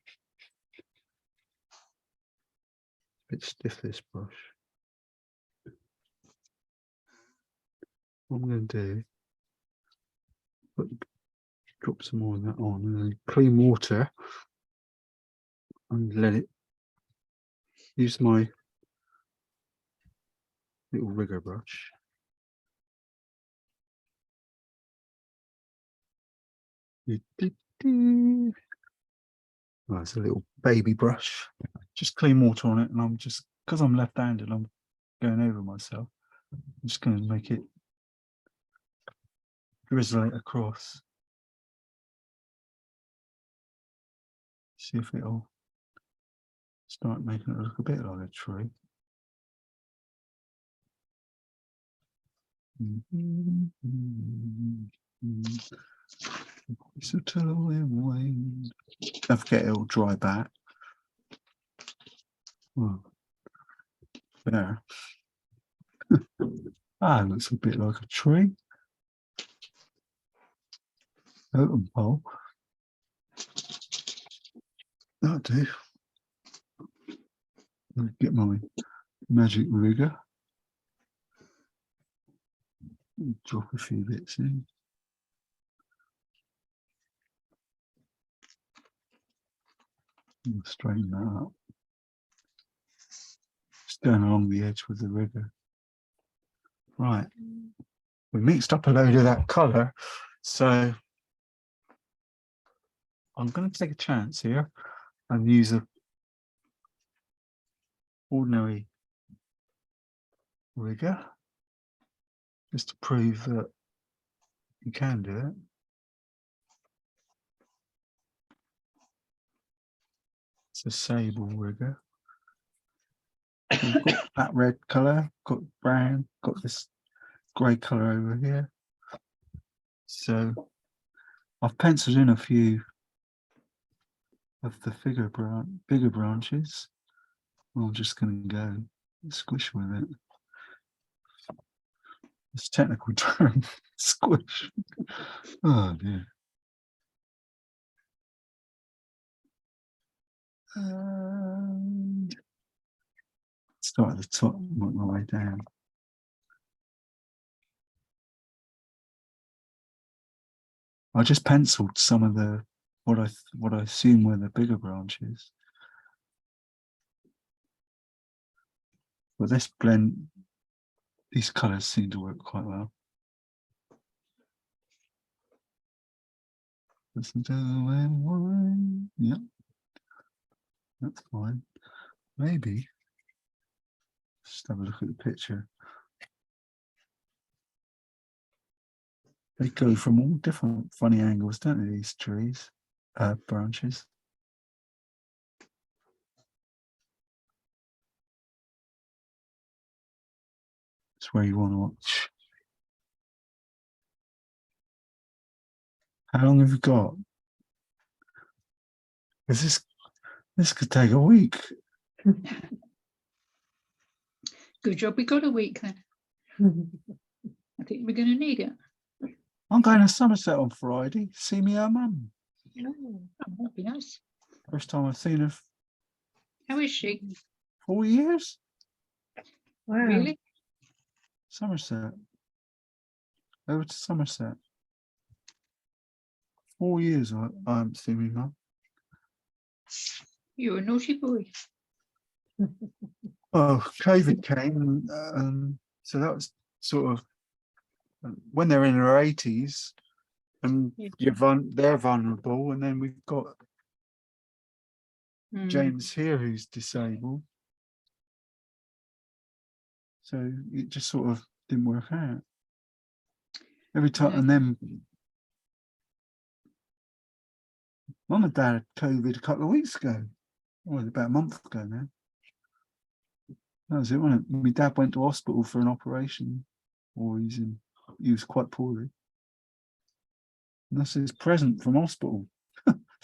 A bit stiff, this brush. What I'm going to do, drop some more of that on and then clean water and let it use my little rigger brush. Oh, it's a little baby brush. Just clean water on it, and I'm just, because I'm left-handed, I'm going over myself. I'm just going to make it drizzle it across. See if it'll start making it look a bit like a tree. Don't forget it'll dry back. Oh, there. It looks a bit like a tree. Totem pole. That'll do. I'll get my magic rigger. Drop a few bits in. Straighten that up. Just going along the edge with the rigger. Right. We mixed up a load of that colour, so I'm going to take a chance here and use a ordinary rigger just to prove that you can do it. It's a sable rigger. We've got that red colour, got brown, got this grey colour over here. So I've penciled in a few of the bigger branches. I'm just going to go squish with it. It's a technical term, squish. Oh dear. And start at the top and work my way down. I just penciled some of the what I assume were the bigger branches. But this blend, these colours seem to work quite well. Listen to the wind. Yep, that's fine. Maybe just have a look at the picture. They go from all different funny angles, don't they, these trees, branches. It's where you want to watch. How long have you got? This could take a week. Good job we got a week then. I think we're going to need it. I'm going to Somerset on Friday. See me her mum. Oh, that'd be nice. First time I've seen her for How is she? 4 years. Wow. Really? Somerset. Over to Somerset. 4 years I haven't seen me mum. You're a naughty boy. Oh, COVID came, so that was sort of when they're in their 80s, and Yeah. they're vulnerable, and then we've got Mm. James here who's disabled, so it just sort of didn't work out. Every time, Yeah. and then Mum and Dad had COVID a couple of weeks ago, well, about a month ago now. That was it, wasn't it? My dad went to hospital for an operation, or he was quite poorly. And that's his present from hospital.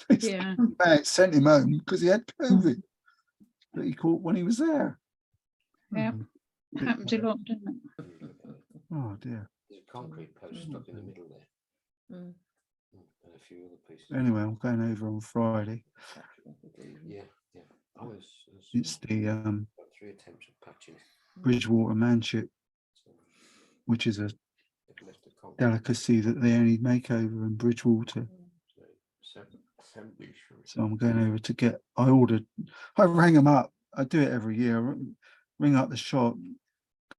Yeah. They sent him home because he had COVID that he caught when he was there. Yeah. Oh, Happens a lot, doesn't it? oh dear. There's a concrete post stuck in the middle there. Mm. And a few other pieces. Anyway, I'm going over on Friday. Yeah, yeah. I was It's the got 3 attempts at patching. Bridgewater manship, So which is a it left the concrete. delicacy that they only make over in Bridgewater. So assembly. So I'm going over to get, I rang them up. I do it every year. Ring up the shop.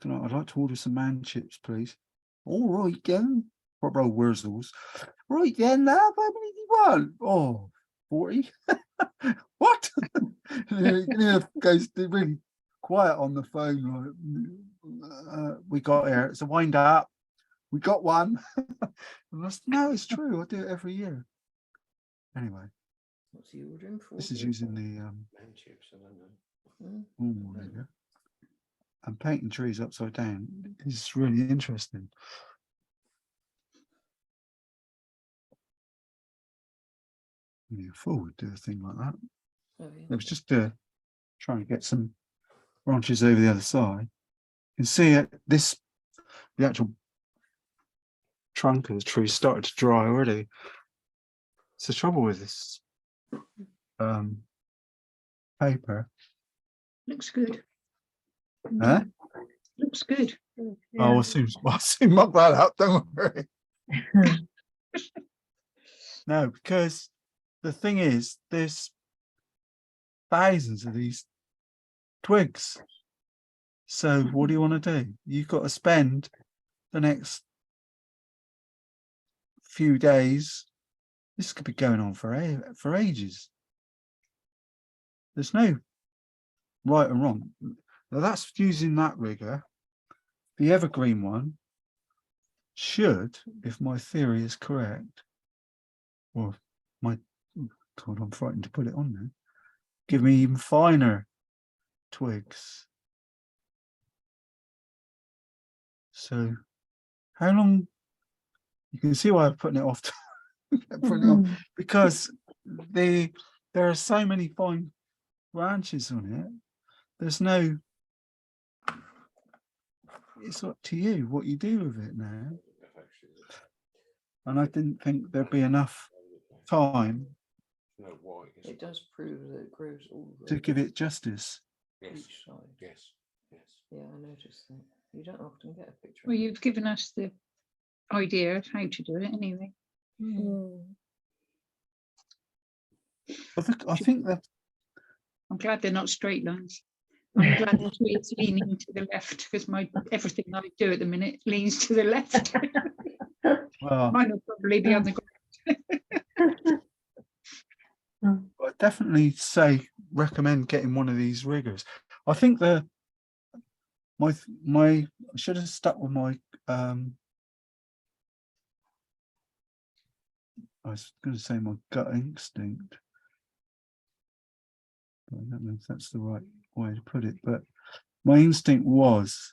I'd like to order some man chips, please. All right, then. Proper old Wurzels. Right then, love, how many do you want? Oh, 40. What? Goes really quiet on the phone. Like, we got here. It's a wind up. We got one. And I said, no, it's true. I do it every year. Anyway, What's he ordering for? this is using the Man chips, I don't know. Oh, there you go. And painting trees upside down is really interesting. Only a fool would do a thing like that. Oh, It was just trying to get some branches over the other side. You can see it. The actual trunk of the tree started to dry already. It's the trouble with this paper. Looks good. Huh? Looks good. Oh, I'll soon mug that up, don't worry. No, because the thing is, there's thousands of these twigs. So what do you want to do? You've got to spend the next few days. This could be going on for ages. There's no right and wrong. Now that's using that rigger. The evergreen one should, if my theory is correct, well, God, I'm frightened to put it on there, give me even finer twigs. So how long, you can see why I'm putting it off, because there are so many fine branches on it. There's no, it's up to you what you do with it now. And I didn't think there'd be enough time No white. Is it does prove that it grows all to give it justice. Yes. each side. Yes. Yes. Yeah, I noticed that. You don't often get a picture. Well, you've given us the idea of how to do it anyway. I think that I'm glad they're not straight lines. I'm glad the tree is leaning to the left because everything I do at the minute leans to the left. well, Mine will probably be on the ground. I definitely recommend getting one of these riggers. I think I should have stuck with my I was going to say my gut instinct. I don't know if that's the right way to put it, but my instinct was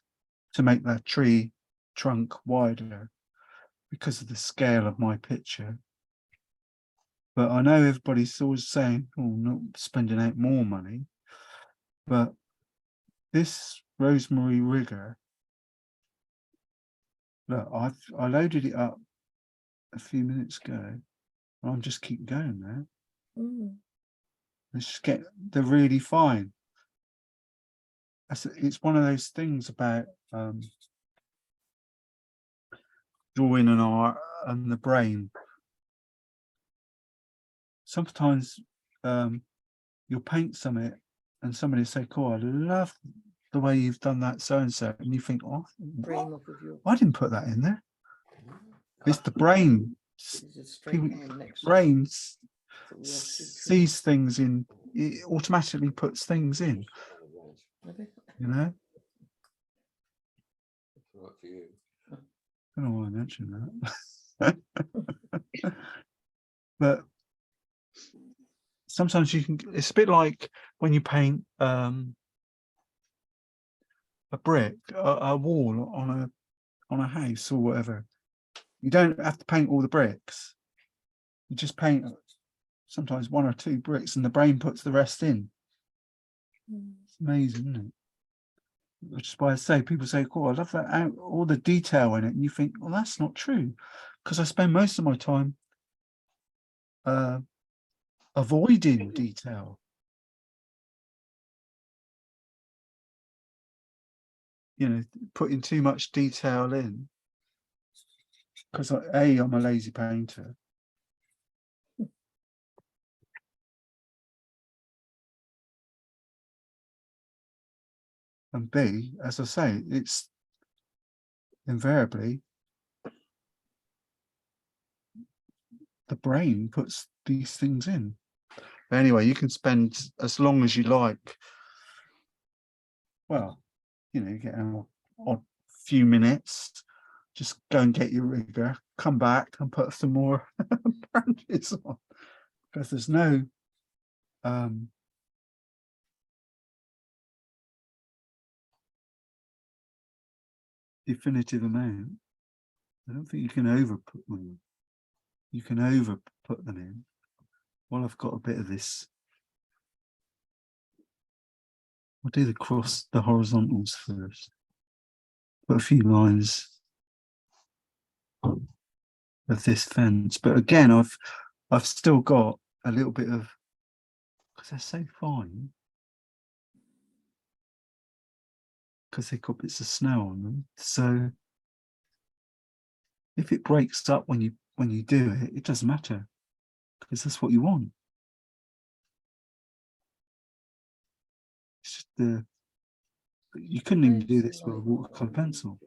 to make that tree trunk wider because of the scale of my picture. But I know everybody's always saying, oh, not spending out more money. But this Rosemary rigger, look, I loaded it up a few minutes ago. I'm just keep going now. Let's just get, they're really fine. It's one of those things about drawing an art and the brain. Sometimes you'll paint something and somebody will say, cool, I love the way you've done that so and so, and you think, oh, Brain off of your. I didn't put that in there. It's the brain. There's a straight People, line next to it brains that we all see through. sees things in, it automatically puts things in, Okay. you know. That's right for you. I don't know why I mentioned that. But sometimes you can, it's a bit like when you paint a brick, a wall on a house or whatever. You don't have to paint all the bricks. You just paint sometimes 1 or 2 bricks and the brain puts the rest in. It's amazing, isn't it? Which is why I say, people say, cool, I love that, all the detail in it. And you think, well, that's not true. Because I spend most of my time avoiding detail. You know, putting too much detail in. Because I'm a lazy painter. And B, as I say, it's invariably the brain puts these things in. But anyway, you can spend as long as you like. Well, you know, you get a few minutes, just go and get your rigger, come back and put some more branches on. Because there's no definitive amount. I don't think you can over put them in. You can over put them in. Well, I've got a bit of this. I'll do the horizontals first. Put a few lines of this fence, but again, I've still got a little bit of, because they're so fine, because they've got bits of snow on them. So if it breaks up when you do it, it doesn't matter, because that's what you want. It's just you couldn't even do this with a watercolor pencil.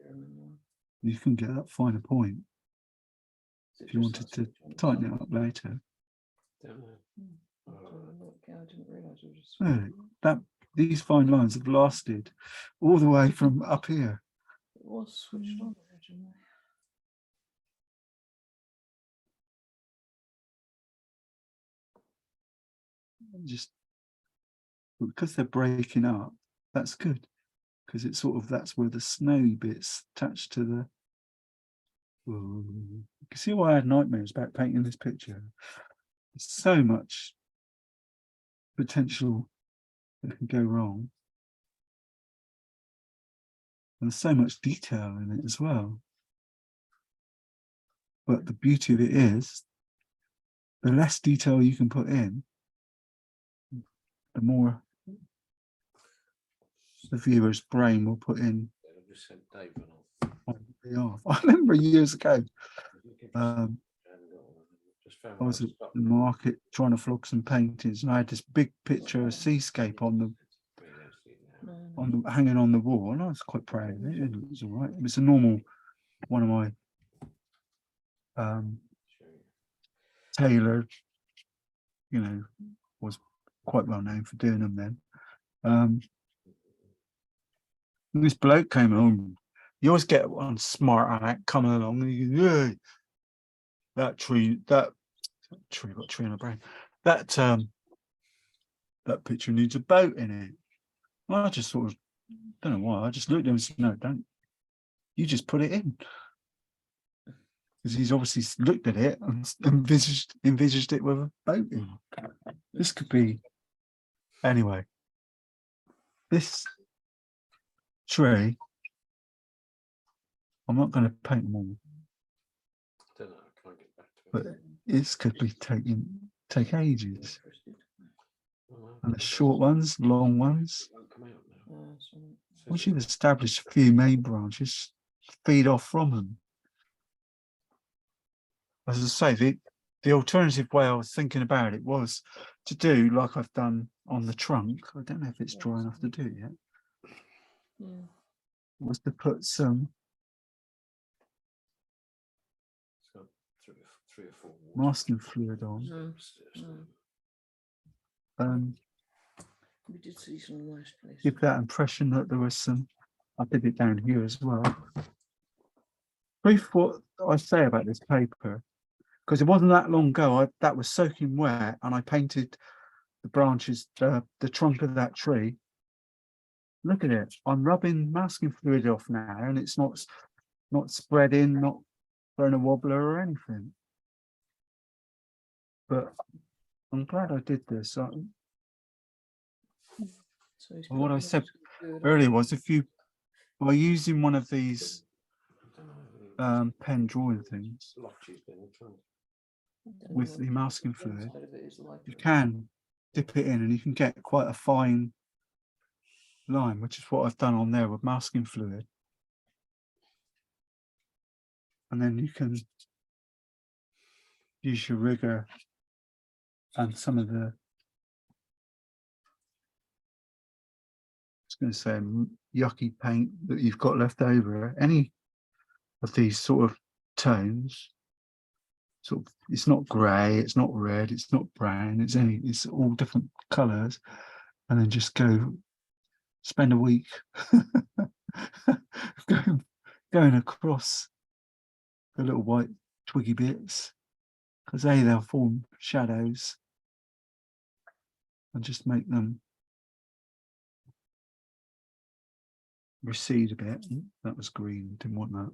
You can get that finer point if you wanted to tighten it up later. These fine lines have lasted all the way from up here. It was switched on originally. Just because they're breaking up, that's good, because it's sort of, that's where the snowy bits attached to the. You can see why I had nightmares about painting this picture. There's so much potential that can go wrong. And there's so much detail in it as well. But the beauty of it is, the less detail you can put in, the more the viewer's brain will put in. I remember years ago, I was at the market trying to flog some paintings, and I had this big picture of seascape on the hanging on the wall, and I was quite proud of it. It was all right. It was a normal one of my Taylor, you know, was quite well known for doing them then. And this bloke came along. You always get one smart aleck coming along, and you go, "Hey, that tree, got a tree in my brain. That picture needs a boat in it." Well, I just sort of, don't know why, I just looked at him and said, "No, don't. You just put it in." because he's obviously looked at it and envisaged it with a boat in. This could be, anyway, this tree, I'm not going to paint them all, Don't know, I can't get back to but it. this could be take ages. Well, And the short ones, long ones, it won't come out now. once you've established a few main branches, feed off from them. As I say, the alternative way I was thinking about it was to do like I've done on the trunk. I don't know if it's dry enough to do it yet. Yeah. Was to put some It's got three or four masking fluid on. We did see some nice places. Give that impression that there was some. I did it down here as well. Brief what I say about this paper, because it wasn't that long ago. That was soaking wet, and I painted the branches, the trunk of that tree. Look at it. I'm rubbing masking fluid off now, and it's not spreading, not throwing a wobbler or anything. But I'm glad I did this. So he's What put I said good on. earlier was, if you by using one of these pen drawing things Blotches in the trunk. Don't know with what the masking fluid, inside of it is like. you can dip it in and you can get quite a fine line, which is what I've done on there with masking fluid. And then you can use your rigger and some of the, I was going to say, yucky paint that you've got left over. Any of these sort of tones, sort of, it's not grey, it's not red, it's not brown, it's all different colours, and then just spend a week going across the little white twiggy bits, because they'll form shadows, and just make them recede a bit. That was green, didn't want that.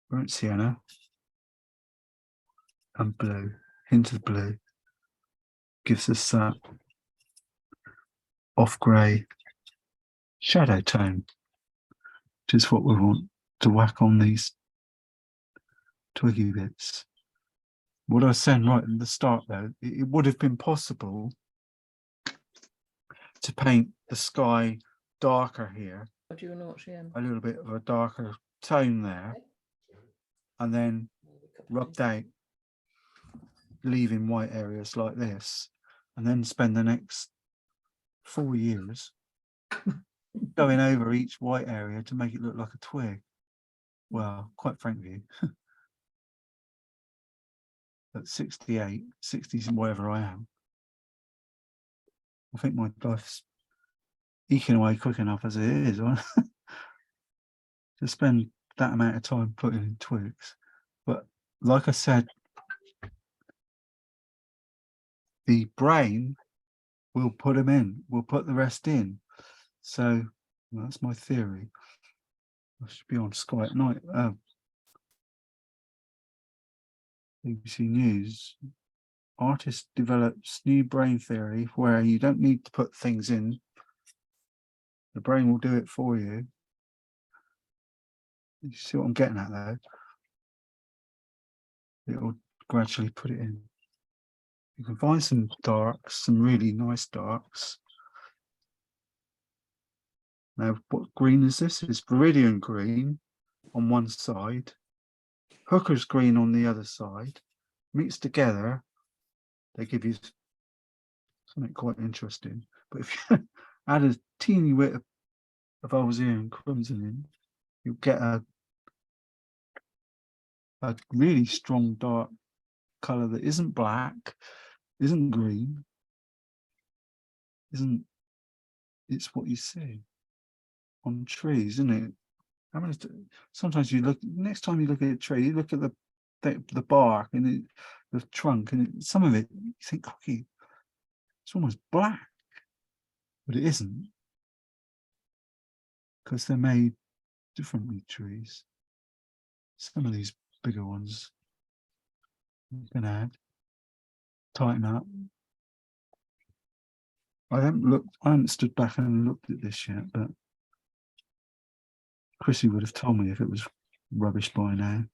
Burnt sienna and blue, hint of blue, gives us that off grey shadow tone, which is what we want to whack on these twiggy bits. What I was saying right at the start, though, it would have been possible to paint the sky darker here, What do you know, Sienna? a little bit of a darker tone there, and then rubbed out, leaving white areas like this, and then spend the next 4 years going over each white area to make it look like a twig. Well, quite frankly, at 68, 60s and wherever I am, I think my life's eking away quick enough as it is, right? To spend that amount of time putting in twigs. But like I said, the brain will put them in, will put the rest in. So that's my theory. I should be on Sky at night. BBC News. Artist develops new brain theory where you don't need to put things in. The brain will do it for you. You see what I'm getting at though? It will gradually put it in. You can find some darks, some really nice darks. Now, what green is this? It's Viridian green on one side, Hooker's green on the other side. Mixed together, they give you something quite interesting. But if you add a teeny bit of Alzian crimson in, you'll get a really strong dark colour that isn't black, isn't green, it's what you see on trees, isn't it? I mean, sometimes you look, next time you look at a tree, you look at the bark and the trunk, and some of it, you think, okay, it's almost black, but it isn't, because they're made differently, trees. some of these bigger ones. I'm gonna add, tighten up. I haven't stood back and looked at this yet, but Chrissy would have told me if it was rubbish by now.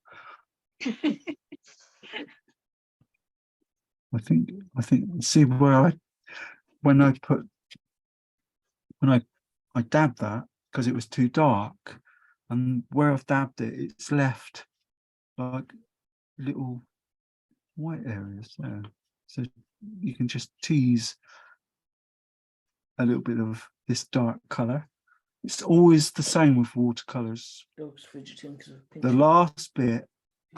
I think see where when I dabbed that because it was too dark, and where I've dabbed it, it's left like little white areas there. So you can just tease a little bit of this dark colour. It's always the same with watercolours. Dog's fidgeting because of The pinching last bit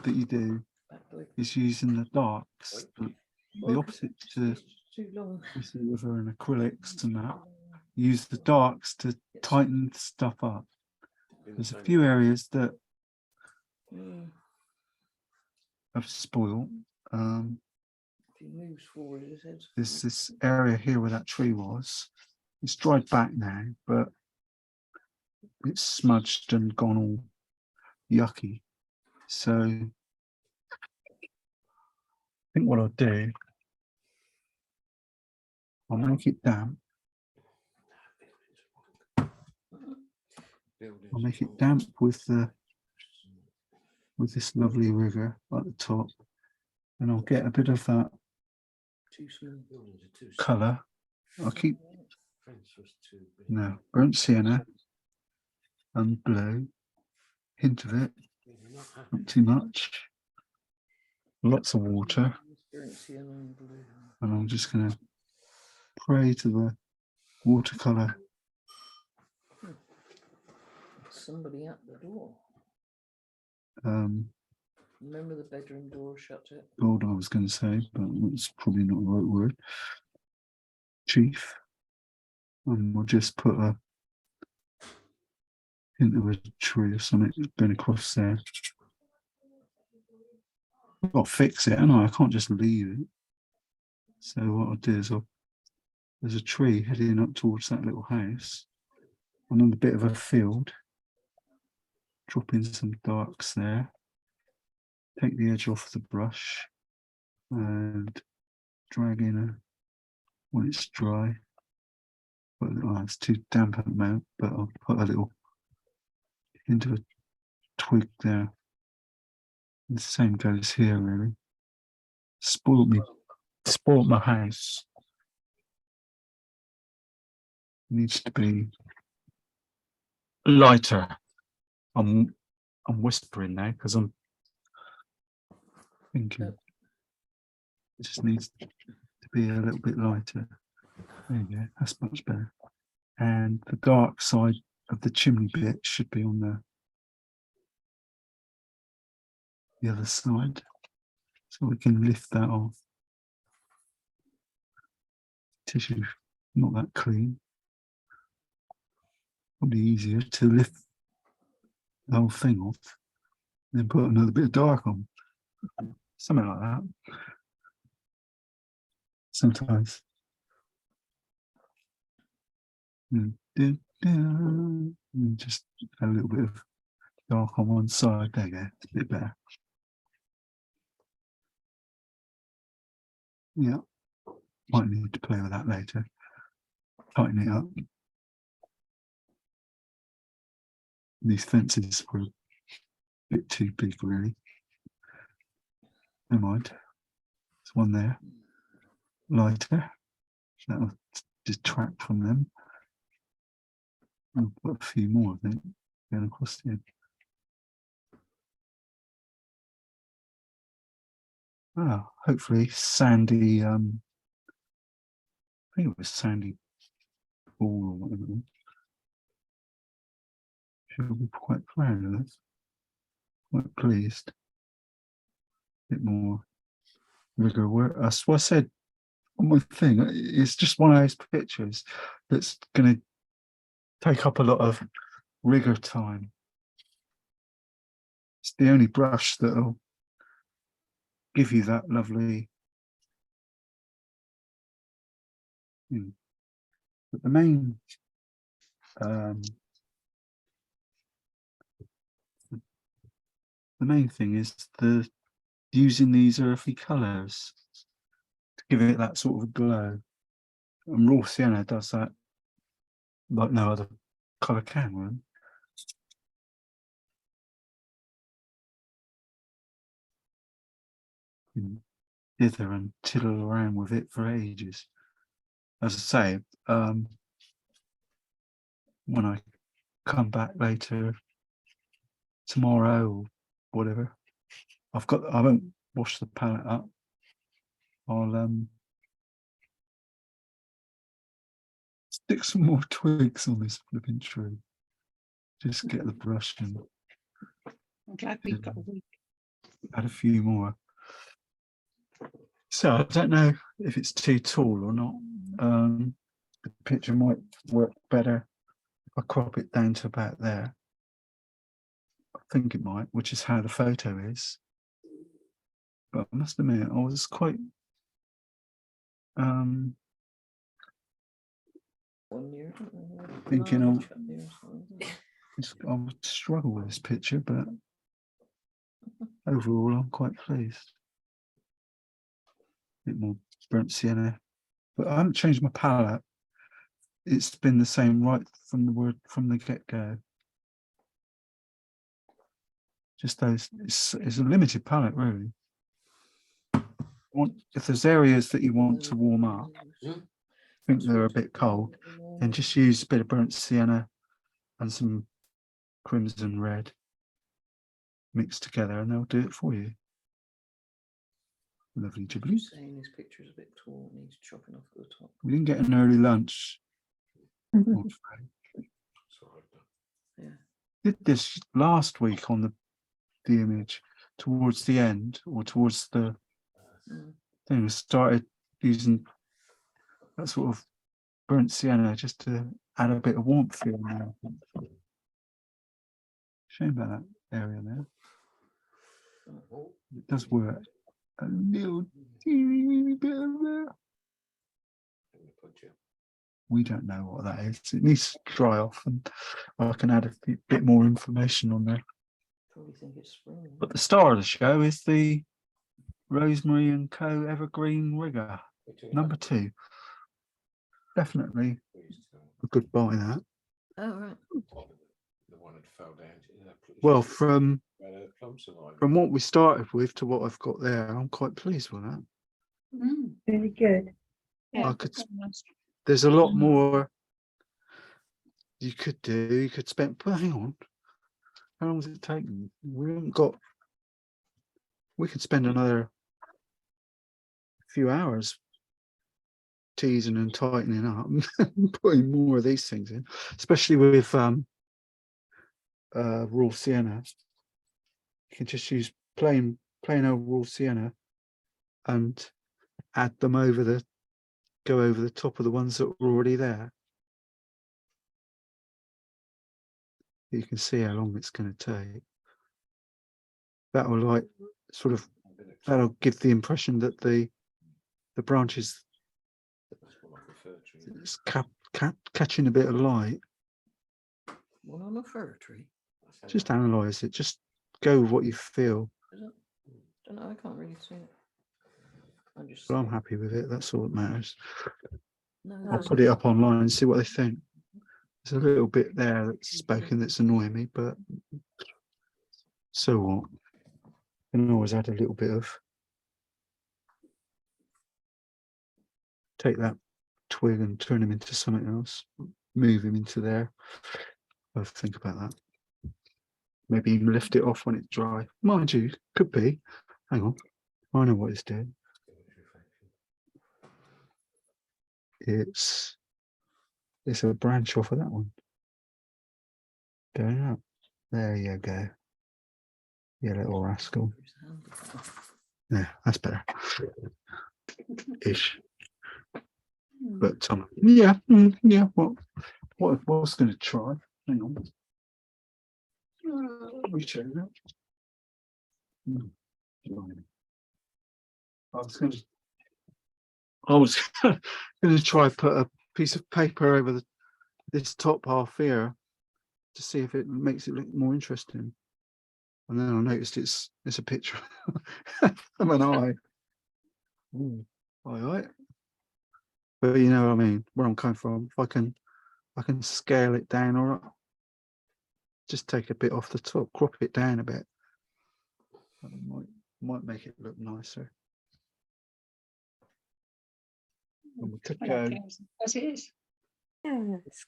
that you do back leg. is using the darks, the opposite to It's too long. river and acrylics and that. Use the darks to tighten stuff up. There's a few areas that Mm. have spoiled. If he moves forward, his head's There's this area here where that tree was. It's dried back now, but it's smudged and gone all yucky. So I think what I'll do, I'll make it damp. I'll make it damp with this lovely river at the top, and I'll get a bit of that too small. colour. I'll keep burnt sienna and blue, hint of it, not too much, lots of water, and I'm just going to pray to the watercolour. Somebody at the door. Remember the bedroom door shut it. God, I was going to say, but it's probably not the right word. Chief. And we'll just put a hint of a tree or something going across there. I've got to fix it, and I can't just leave it. So what I'll do is there's a tree heading up towards that little house. And on a bit of a field. Drop in some darks there. Take the edge off the brush and drag in when it's dry. It's too damp at the moment, but I'll put a little into a twig there. And the same goes here, really. Spoiled my house. Needs to be lighter. I'm whispering now because I'm thinking it just needs to be a little bit lighter. There you go, that's much better. And the dark side of the chimney bit should be on the other side. So we can lift that off. Tissue not that clean. Probably easier to lift the whole thing off, then put another bit of dark on. Something like that. Sometimes. And just a little bit of dark on one side. There you go. It's a bit better. Yeah. Might need to play with that later. Tighten it up. These fences were a bit too big, really. Never mind. There's one there. Lighter. That'll detract from them. I'll put a few more, I think, going across the edge. Hopefully sandy, I think it was sandy ball or whatever. She'll be quite proud of this. Quite pleased. A bit more rigor work. That's what I said on my thing. It's just one of those pictures that's going to take up a lot of rigor time. It's the only brush that'll give you that lovely. But the main the main thing is the using these earthy colours to give it that sort of glow. And raw sienna does that like no other colour can, really. Dither and tiddle around with it for ages. As I say, when I come back later tomorrow or whatever, I won't wash the palette up. I'll stick some more twigs on this flipping tree. Just get the brush and I'm glad we've got a week. add a few more. So I don't know if it's too tall or not. The picture might work better if I crop it down to about there. I think it might, which is how the photo is. But I must admit, I was quite thinking I would struggle with this picture, but overall I'm quite pleased. A bit more burnt sienna, but I haven't changed my palette. It's been the same right from the get-go. Just those, it's a limited palette really. If there's areas that you want to warm up, think they're a bit cold, then just use a bit of burnt sienna and some crimson red mixed together and they'll do it for you. Lovely jibbly. Saying this picture is a bit tall, needs chopping off the top. We didn't get an early lunch. I'm afraid. Yeah. Did this last week on the image towards the end or towards the thing. We started using that sort of burnt sienna just to add a bit of warmth in there. Shame about that area there. It does work. A little teeny bit of there. We don't know what that is. It needs to dry off and I can add a bit more information on there. Probably think it's spring. But the star of the show is the Rosemary Co Evergreen Rigger, number 2. Definitely a good buy that. Oh, right. The one that fell down. Well, from what we started with to what I've got there, I'm quite pleased with that. Really good. Yeah, I could- that's nice. There's a lot more you could do. You could spend, but hang on. How long has it taken? We haven't got, we could spend another few hours teasing and tightening up and putting more of these things in, especially with raw sienna. You can just use plain old raw sienna and add them go over the top of the ones that were already there. You can see how long it's going to take. That will like sort of, that'll give the impression that the branches is catching a bit of light. One on a fir tree. Just analyze it. Just go with what you feel. Is it? Don't know. I can't really see it. I'm just. But I'm happy with it. That's all that matters. No, I'll put it up online and see what they think. There's a little bit there that's spoken that's annoying me, but so what? I can always add a little bit of, take that twig and turn him into something else, move him into there. I'll think about that. Maybe even lift it off when it's dry. Mind you, could be. Hang on, I know what it's doing. It's a branch off of that one. Going up. There you go. You little rascal. Yeah, that's better. Ish. But yeah, yeah. What I was going to try. Hang on. We check that. I was going to try put a piece of paper over this top half here to see if it makes it look more interesting. And then I noticed it's a picture of an eye. Ooh, all right. But you know what I mean, where I'm coming from. If I can scale it down, or just take a bit off the top, crop it down a bit. That might make it look nicer. And we could I go. like it as it is. Yes.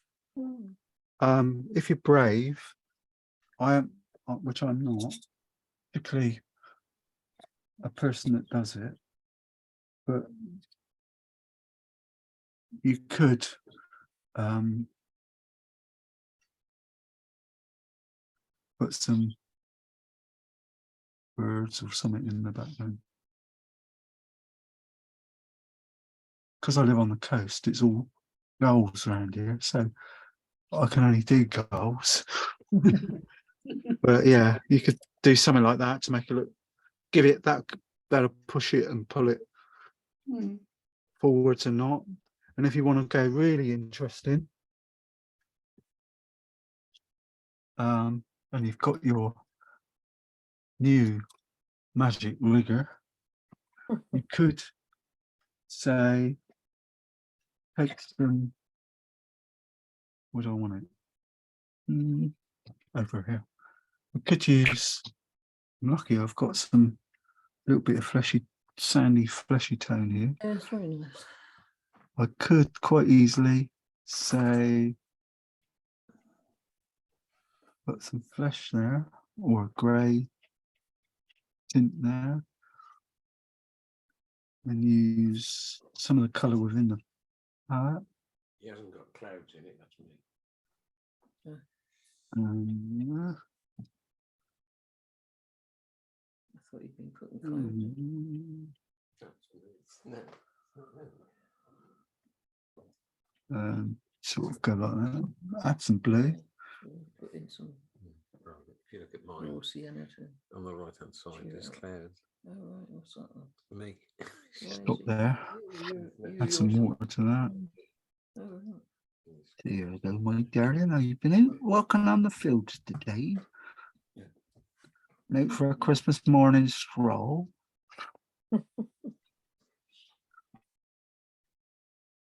If you're brave, which I'm not particularly a person that does it, but you could put some birds or something in the background. Because I live on the coast, it's all gulls around here, so I can only do gulls. But yeah, you could do something like that to make it look, give it that'll push it and pull it Mm. forwards and not. And if you want to go really interesting, and you've got your new magic rigger, you could say, take some, what do I want it? Over here. I could use, I'm lucky I've got some little bit of sandy fleshy tone here. Yeah, it's very nice. I could quite easily say, put some flesh there, or a grey tint there, and use some of the colour within the palette. He hasn't got clouds in it, that's me. I thought you'd been putting clouds in. That's no. Sort of go like that. Add some blue. So put in some Right, if you look at mine, raw sienna too. on the right hand side, there's Cheer up. clouds. Oh right, what's that one? For me. Why is Stop it- there. you Add some yourself- water to that. Oh, right. There you go, my darling. How you been out walking on the fields today? Out for a Christmas morning stroll.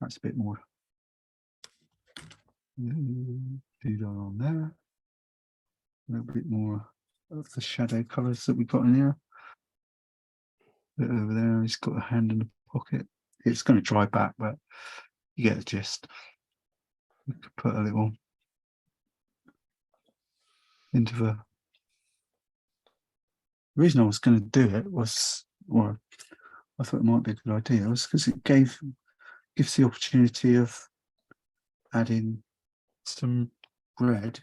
That's a bit more. Do that on there. A little bit more of the shadow colours that we got in here. Bit over there, he's got a hand in the pocket. It's going to dry back, but you get the gist. We could put a little into the reason I was going to do it was, or I thought it might be a good idea, was because it gives the opportunity of adding some red,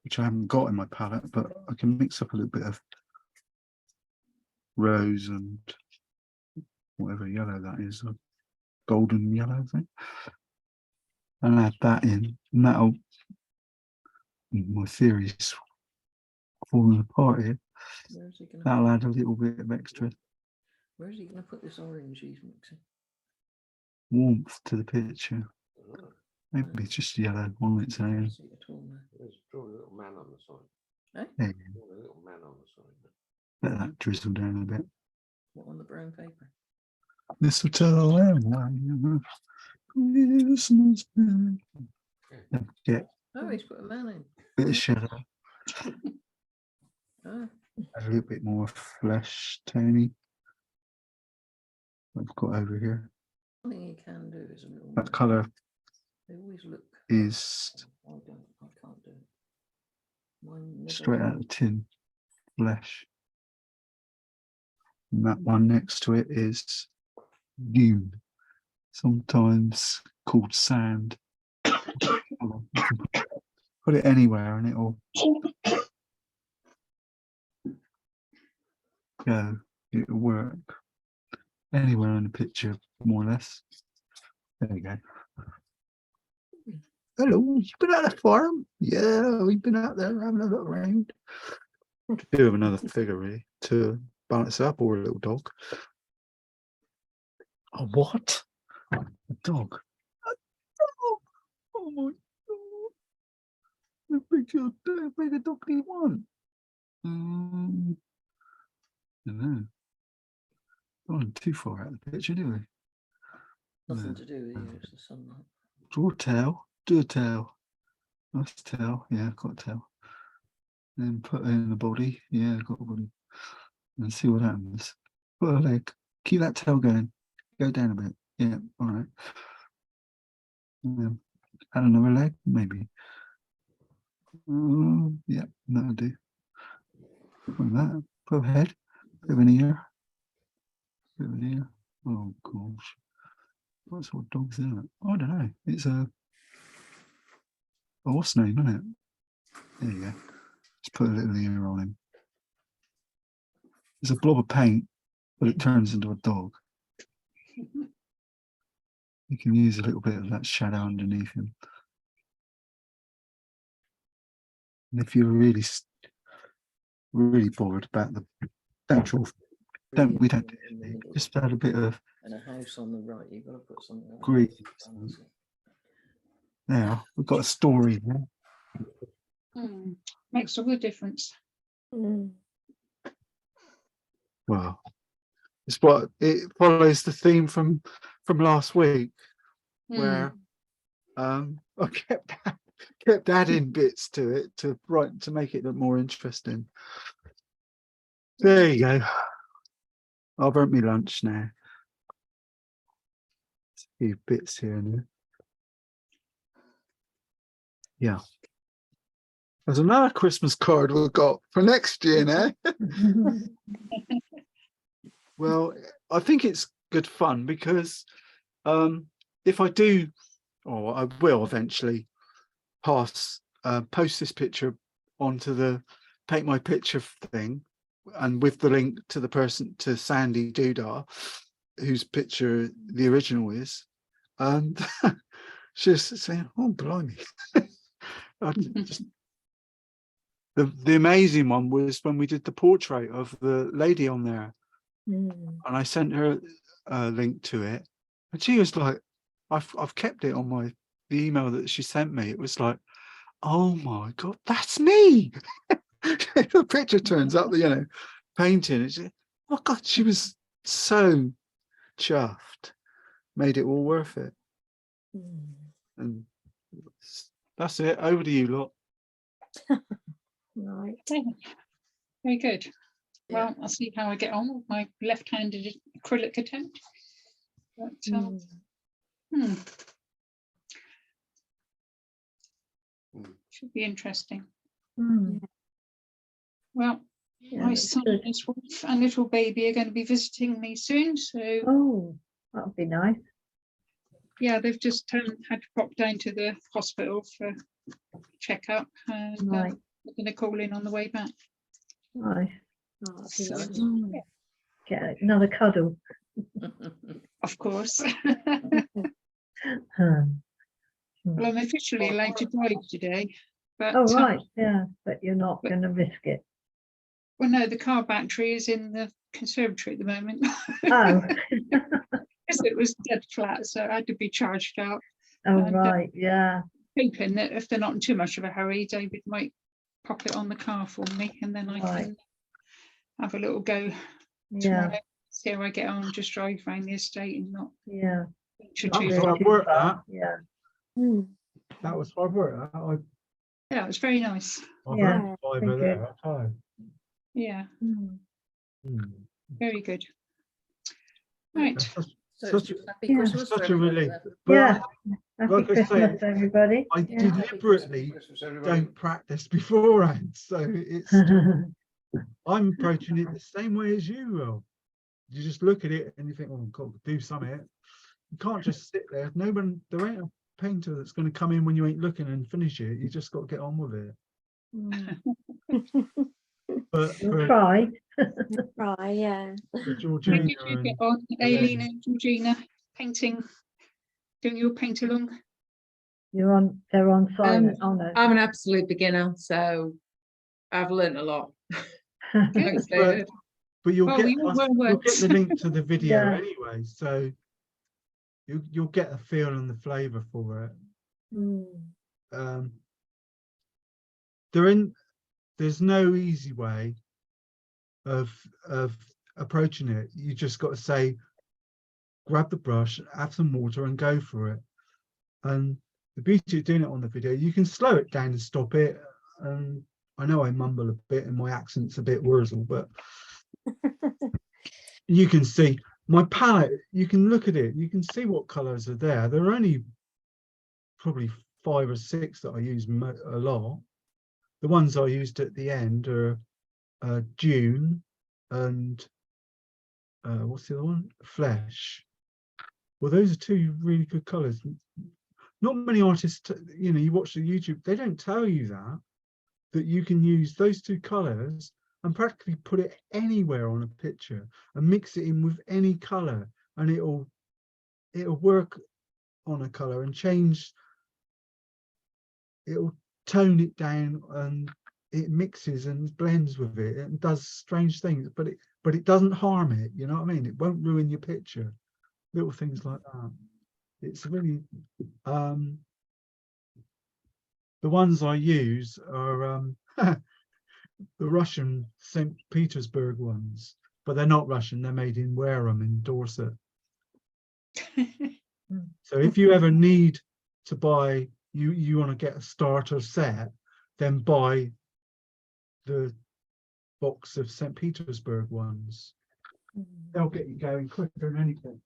which I haven't got in my palette, but I can mix up a little bit of rose and whatever yellow that is, a golden yellow thing, and add that in, and that'll, my theory is falling apart here, Where's he gonna that'll add a little bit of extra where's he gonna put this orange he's mixing? warmth to the picture. Oh, Maybe just yellow on its own. Can't see it at all now. there's draw a little man on the side. There you Draw a little man on the side. go. Let that drizzle down a bit. What, on the brown paper? Mistletoe and Christmas Day. Get Oh, he's put a man in. a bit of shadow, Oh, a little bit more flesh tony. I've got over here. one thing you can do is a little. That colour They always look. is I can't do it. Mine never straight look- out of the tin, flesh. And that one next to it is dune, sometimes called sand. Put it anywhere and it'll go. It'll work anywhere in the picture, more or less. There we go. Hello, you been at the farm? Yeah, we've been out there having a look around. Do have another figure really to balance up, or a little dog. A what? A dog. A dog. Oh my god. How big a dog do you want? don't know. Gone too far out of the picture, do we? Nothing No. to do with you, it's the sunlight. Draw a tail, do a tail. Nice tail, yeah, got a tail. Then put in the body, yeah, got a body. And see what happens. Put a leg, keep that tail going. Go down a bit, yeah, all right. Add another leg, maybe. Yeah, that'll do. Put that, put a head, bit of an ear. Bit of an ear. Oh gosh. What sort of dog's that? I don't know. It's a horse name, isn't it? There you go. Just put a little ear on him. It's a blob of paint, but it turns into a dog. You can use a little bit of that shadow underneath him. And if you're really bored about the actual, we don't do In the anything. middle. Just add a bit of And a house on the right, you've got to put something else. green. Balance it. Now we've got a story there. Makes all the difference. Well, it's what it follows the theme from last week, where I kept adding bits to it to make it look more interesting. There you go. I've earned me lunch now. A few bits here and there. Yeah. There's another Christmas card we've got for next year now. Well, I think it's good fun because if I do, or I will eventually post this picture onto the Paint My Picture thing, and with the link to the person, to Sandy Doodah, whose picture the original is, and she's saying, "Oh, blimey!" The amazing one was when we did the portrait of the lady on there, and I sent her a link to it, and she was like, "I've kept it on the email that she sent me." It was like, "Oh my god, that's me!" The picture turns up, painting. It's, oh god, she was so chuffed. Made it all worth it. And that's it. Over to you lot. Right. Very good. Yeah. Well, I'll see how I get on with my left-handed acrylic attempt. But, should be interesting. Well, my that's son good. and his wife and little baby are going to be visiting me soon. So Oh, that would be nice. yeah, they've just had to pop down to the hospital for checkup, and Right. we're going to call in on the way back. Nice. Oh, that'd be So, nice. Get another cuddle. of course. Hmm. Well, I'm officially allowed to drive today, but Oh, right. Yeah, but you're not but- going to risk it. well, no, the car battery is in the conservatory at the moment. Oh. Because it was dead flat, so it had to be charged out. Oh, And, right. Yeah. Hoping that if they're not in too much of a hurry, David might pop it on the car for me, and then I Right. can have a little go Yeah. tomorrow. See how I get on. Just drive around the estate and not Yeah. venture Not too go far. too work far. that. Yeah. That was hard work. Yeah, it was very nice. Yeah, over there, Yeah, Hmm. very good. Right. So Such happy Yeah. Christmas such for a everybody relief. then. Yeah. But Happy like I say, Christmas, everybody. I Yeah. deliberately Christmas, everybody. don't practice beforehand, so it's I'm approaching it the same way as you will. You just look at it and you think, "Oh, I've got to do something." You can't just sit there. There ain't a painter that's going to come in when you ain't looking and finish it. You just got to get on with it. But We'll for try. Right, yeah. How Georgina did you get on, Aileen and Georgina, painting, doing your paint along? They're on silent. Oh no. I'm an absolute beginner, so I've learned a lot. Thanks, David. but you'll Well, get we all were you'll get once. the link to the video Yeah. anyway, so you'll get a feel and the flavour for it. They're in there's no easy way of approaching it. You just got to say, grab the brush, have some water and go for it. And the beauty of doing it on the video, you can slow it down and stop it. And I know I mumble a bit and my accent's a bit wurzel, but you can see my palette, you can look at it, you can see what colours are there. There are only probably 5 or 6 that I use a lot. The ones I used at the end are June and what's the other one? Flesh. Well, those are 2 really good colours. Not many artists, you know, you watch the YouTube, they don't tell you that you can use those 2 colours and practically put it anywhere on a picture and mix it in with any colour, and it'll work on a colour and change. It'll tone it down and it mixes and blends with it and does strange things, but it doesn't harm it. You know what I mean? It won't ruin your picture. Little things like that. It's really the ones I use are the Russian St. Petersburg ones, but they're not Russian. They're made in Wareham in Dorset. So if you ever need to buy, you want to get a starter set, then buy the box of St. Petersburg ones. They'll get you going quicker than anything.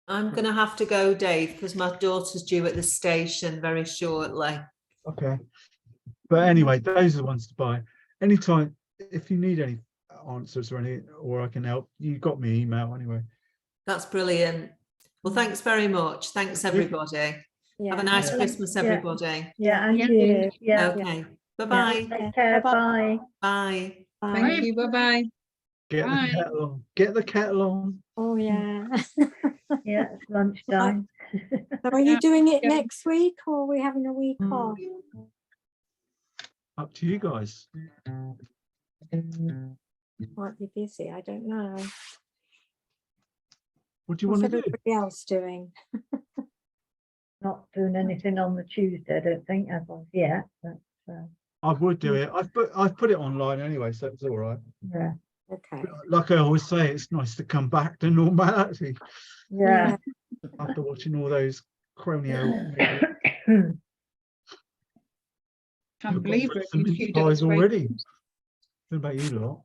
I'm going to have to go, Dave, because my daughter's due at the station very shortly. Okay. But anyway, those are the ones to buy. Anytime, if you need any answers or any, or I can help, you got me email anyway. That's brilliant. Well, thanks very much. Thanks, everybody. Yeah. Have a nice Yeah. Christmas, everybody. Yeah, and Yeah. you. Yeah. Okay. Bye-bye. Take care. Bye. Bye. Thank you. Bye-bye. Get Bye. the kettle on. Get the kettle on. Oh, yeah. Yeah, it's lunchtime. So are you doing it Yeah. next week or are we having a week off? Up to you guys. Might be busy, I don't know. What do you What's want to do? everybody else doing? Not doing anything on the Tuesday, I don't think, as of yet. But I would do it. I've put it online anyway, so it's all right. yeah, Okay. Like I always say, it's nice to come back to normality yeah. after watching all those Chronio. Can't believe it. Some mince pies already. What about you lot?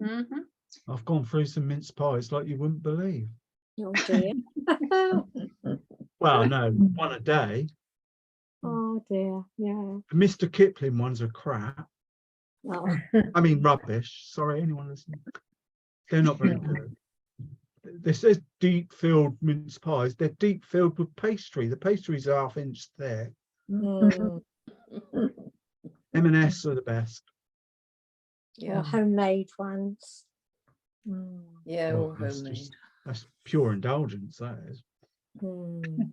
Mhm. I've gone through some mince pies like you wouldn't believe. Oh dear. Well, no, one a day. Oh dear. Yeah. The Mr. Kipling ones are crap. Oh, I mean, rubbish. Sorry, anyone listening? They're not very good. This says deep filled mince pies. They're deep filled with pastry. The pastry's a half-inch thick. mm, M&S are the best. yeah, homemade ones. Yeah, Oh, all homemade. that's pure indulgence, that is. Mm.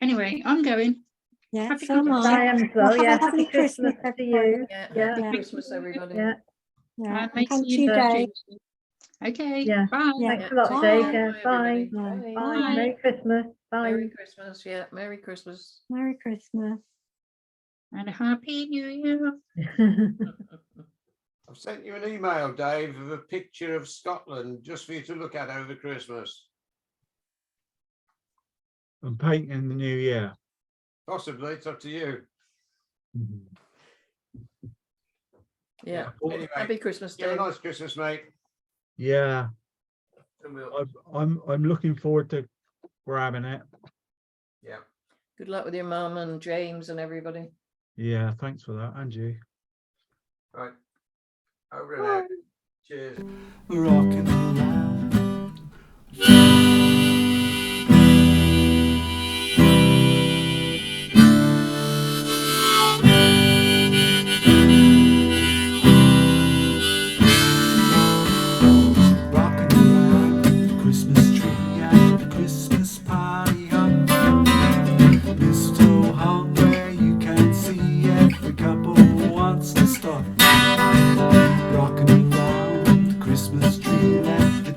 Anyway, I'm going. Yeah, Happy so am Christmas. I I. am as Well, well. have a Yeah, lovely happy Christmas to everybody. you. Yeah, Yeah. happy Yeah. Christmas, everybody. Yeah, Yeah. And And thank you, you, Dave. Okay. Yeah. Bye. Yeah. thanks a lot, Bye. Dave. Yeah, bye. everybody. Bye. Bye. Merry Christmas. Bye. Merry Christmas. Yeah, Merry Christmas. Merry Christmas. And a happy New Year. I've sent you an email, Dave, of a picture of Scotland just for you to look at over Christmas. And painting in the new year. Possibly, it's up to you. Yeah. Anyway, Happy Christmas, have a Dave. nice Christmas, mate. Yeah, And we'll- I'm looking forward to grabbing it. yeah. Good luck with your mum and James and everybody. Yeah, thanks for that, and you. Right. Over and out. Cheers. Rocking around. Rocking around the Christmas tree at the Christmas party hung. Mistletoe hung where you can see every couple wants to stop. Rocking around the Christmas tree, let the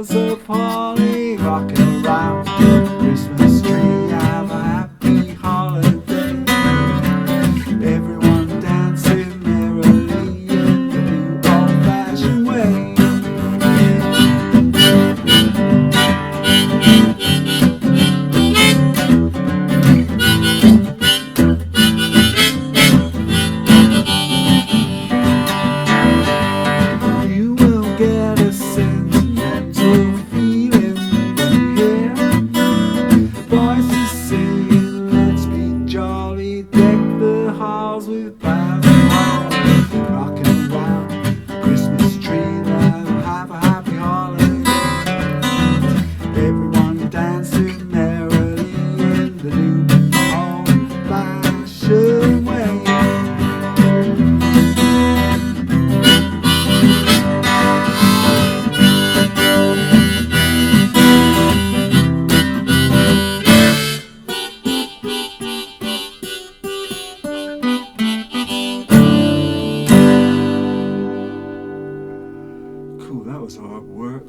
bells of holly rocking around the Christmas tree. Have a happy holiday. Everyone dancing merrily in the new old-fashioned way. You will get a sentimental feeling when you hear voices singing, let's be jolly, deck the halls with boughs and holly, rocking around the Christmas tree. Now have a happy holiday. Everyone dancing merrily in the new old-fashioned way. Cool, that was hard work.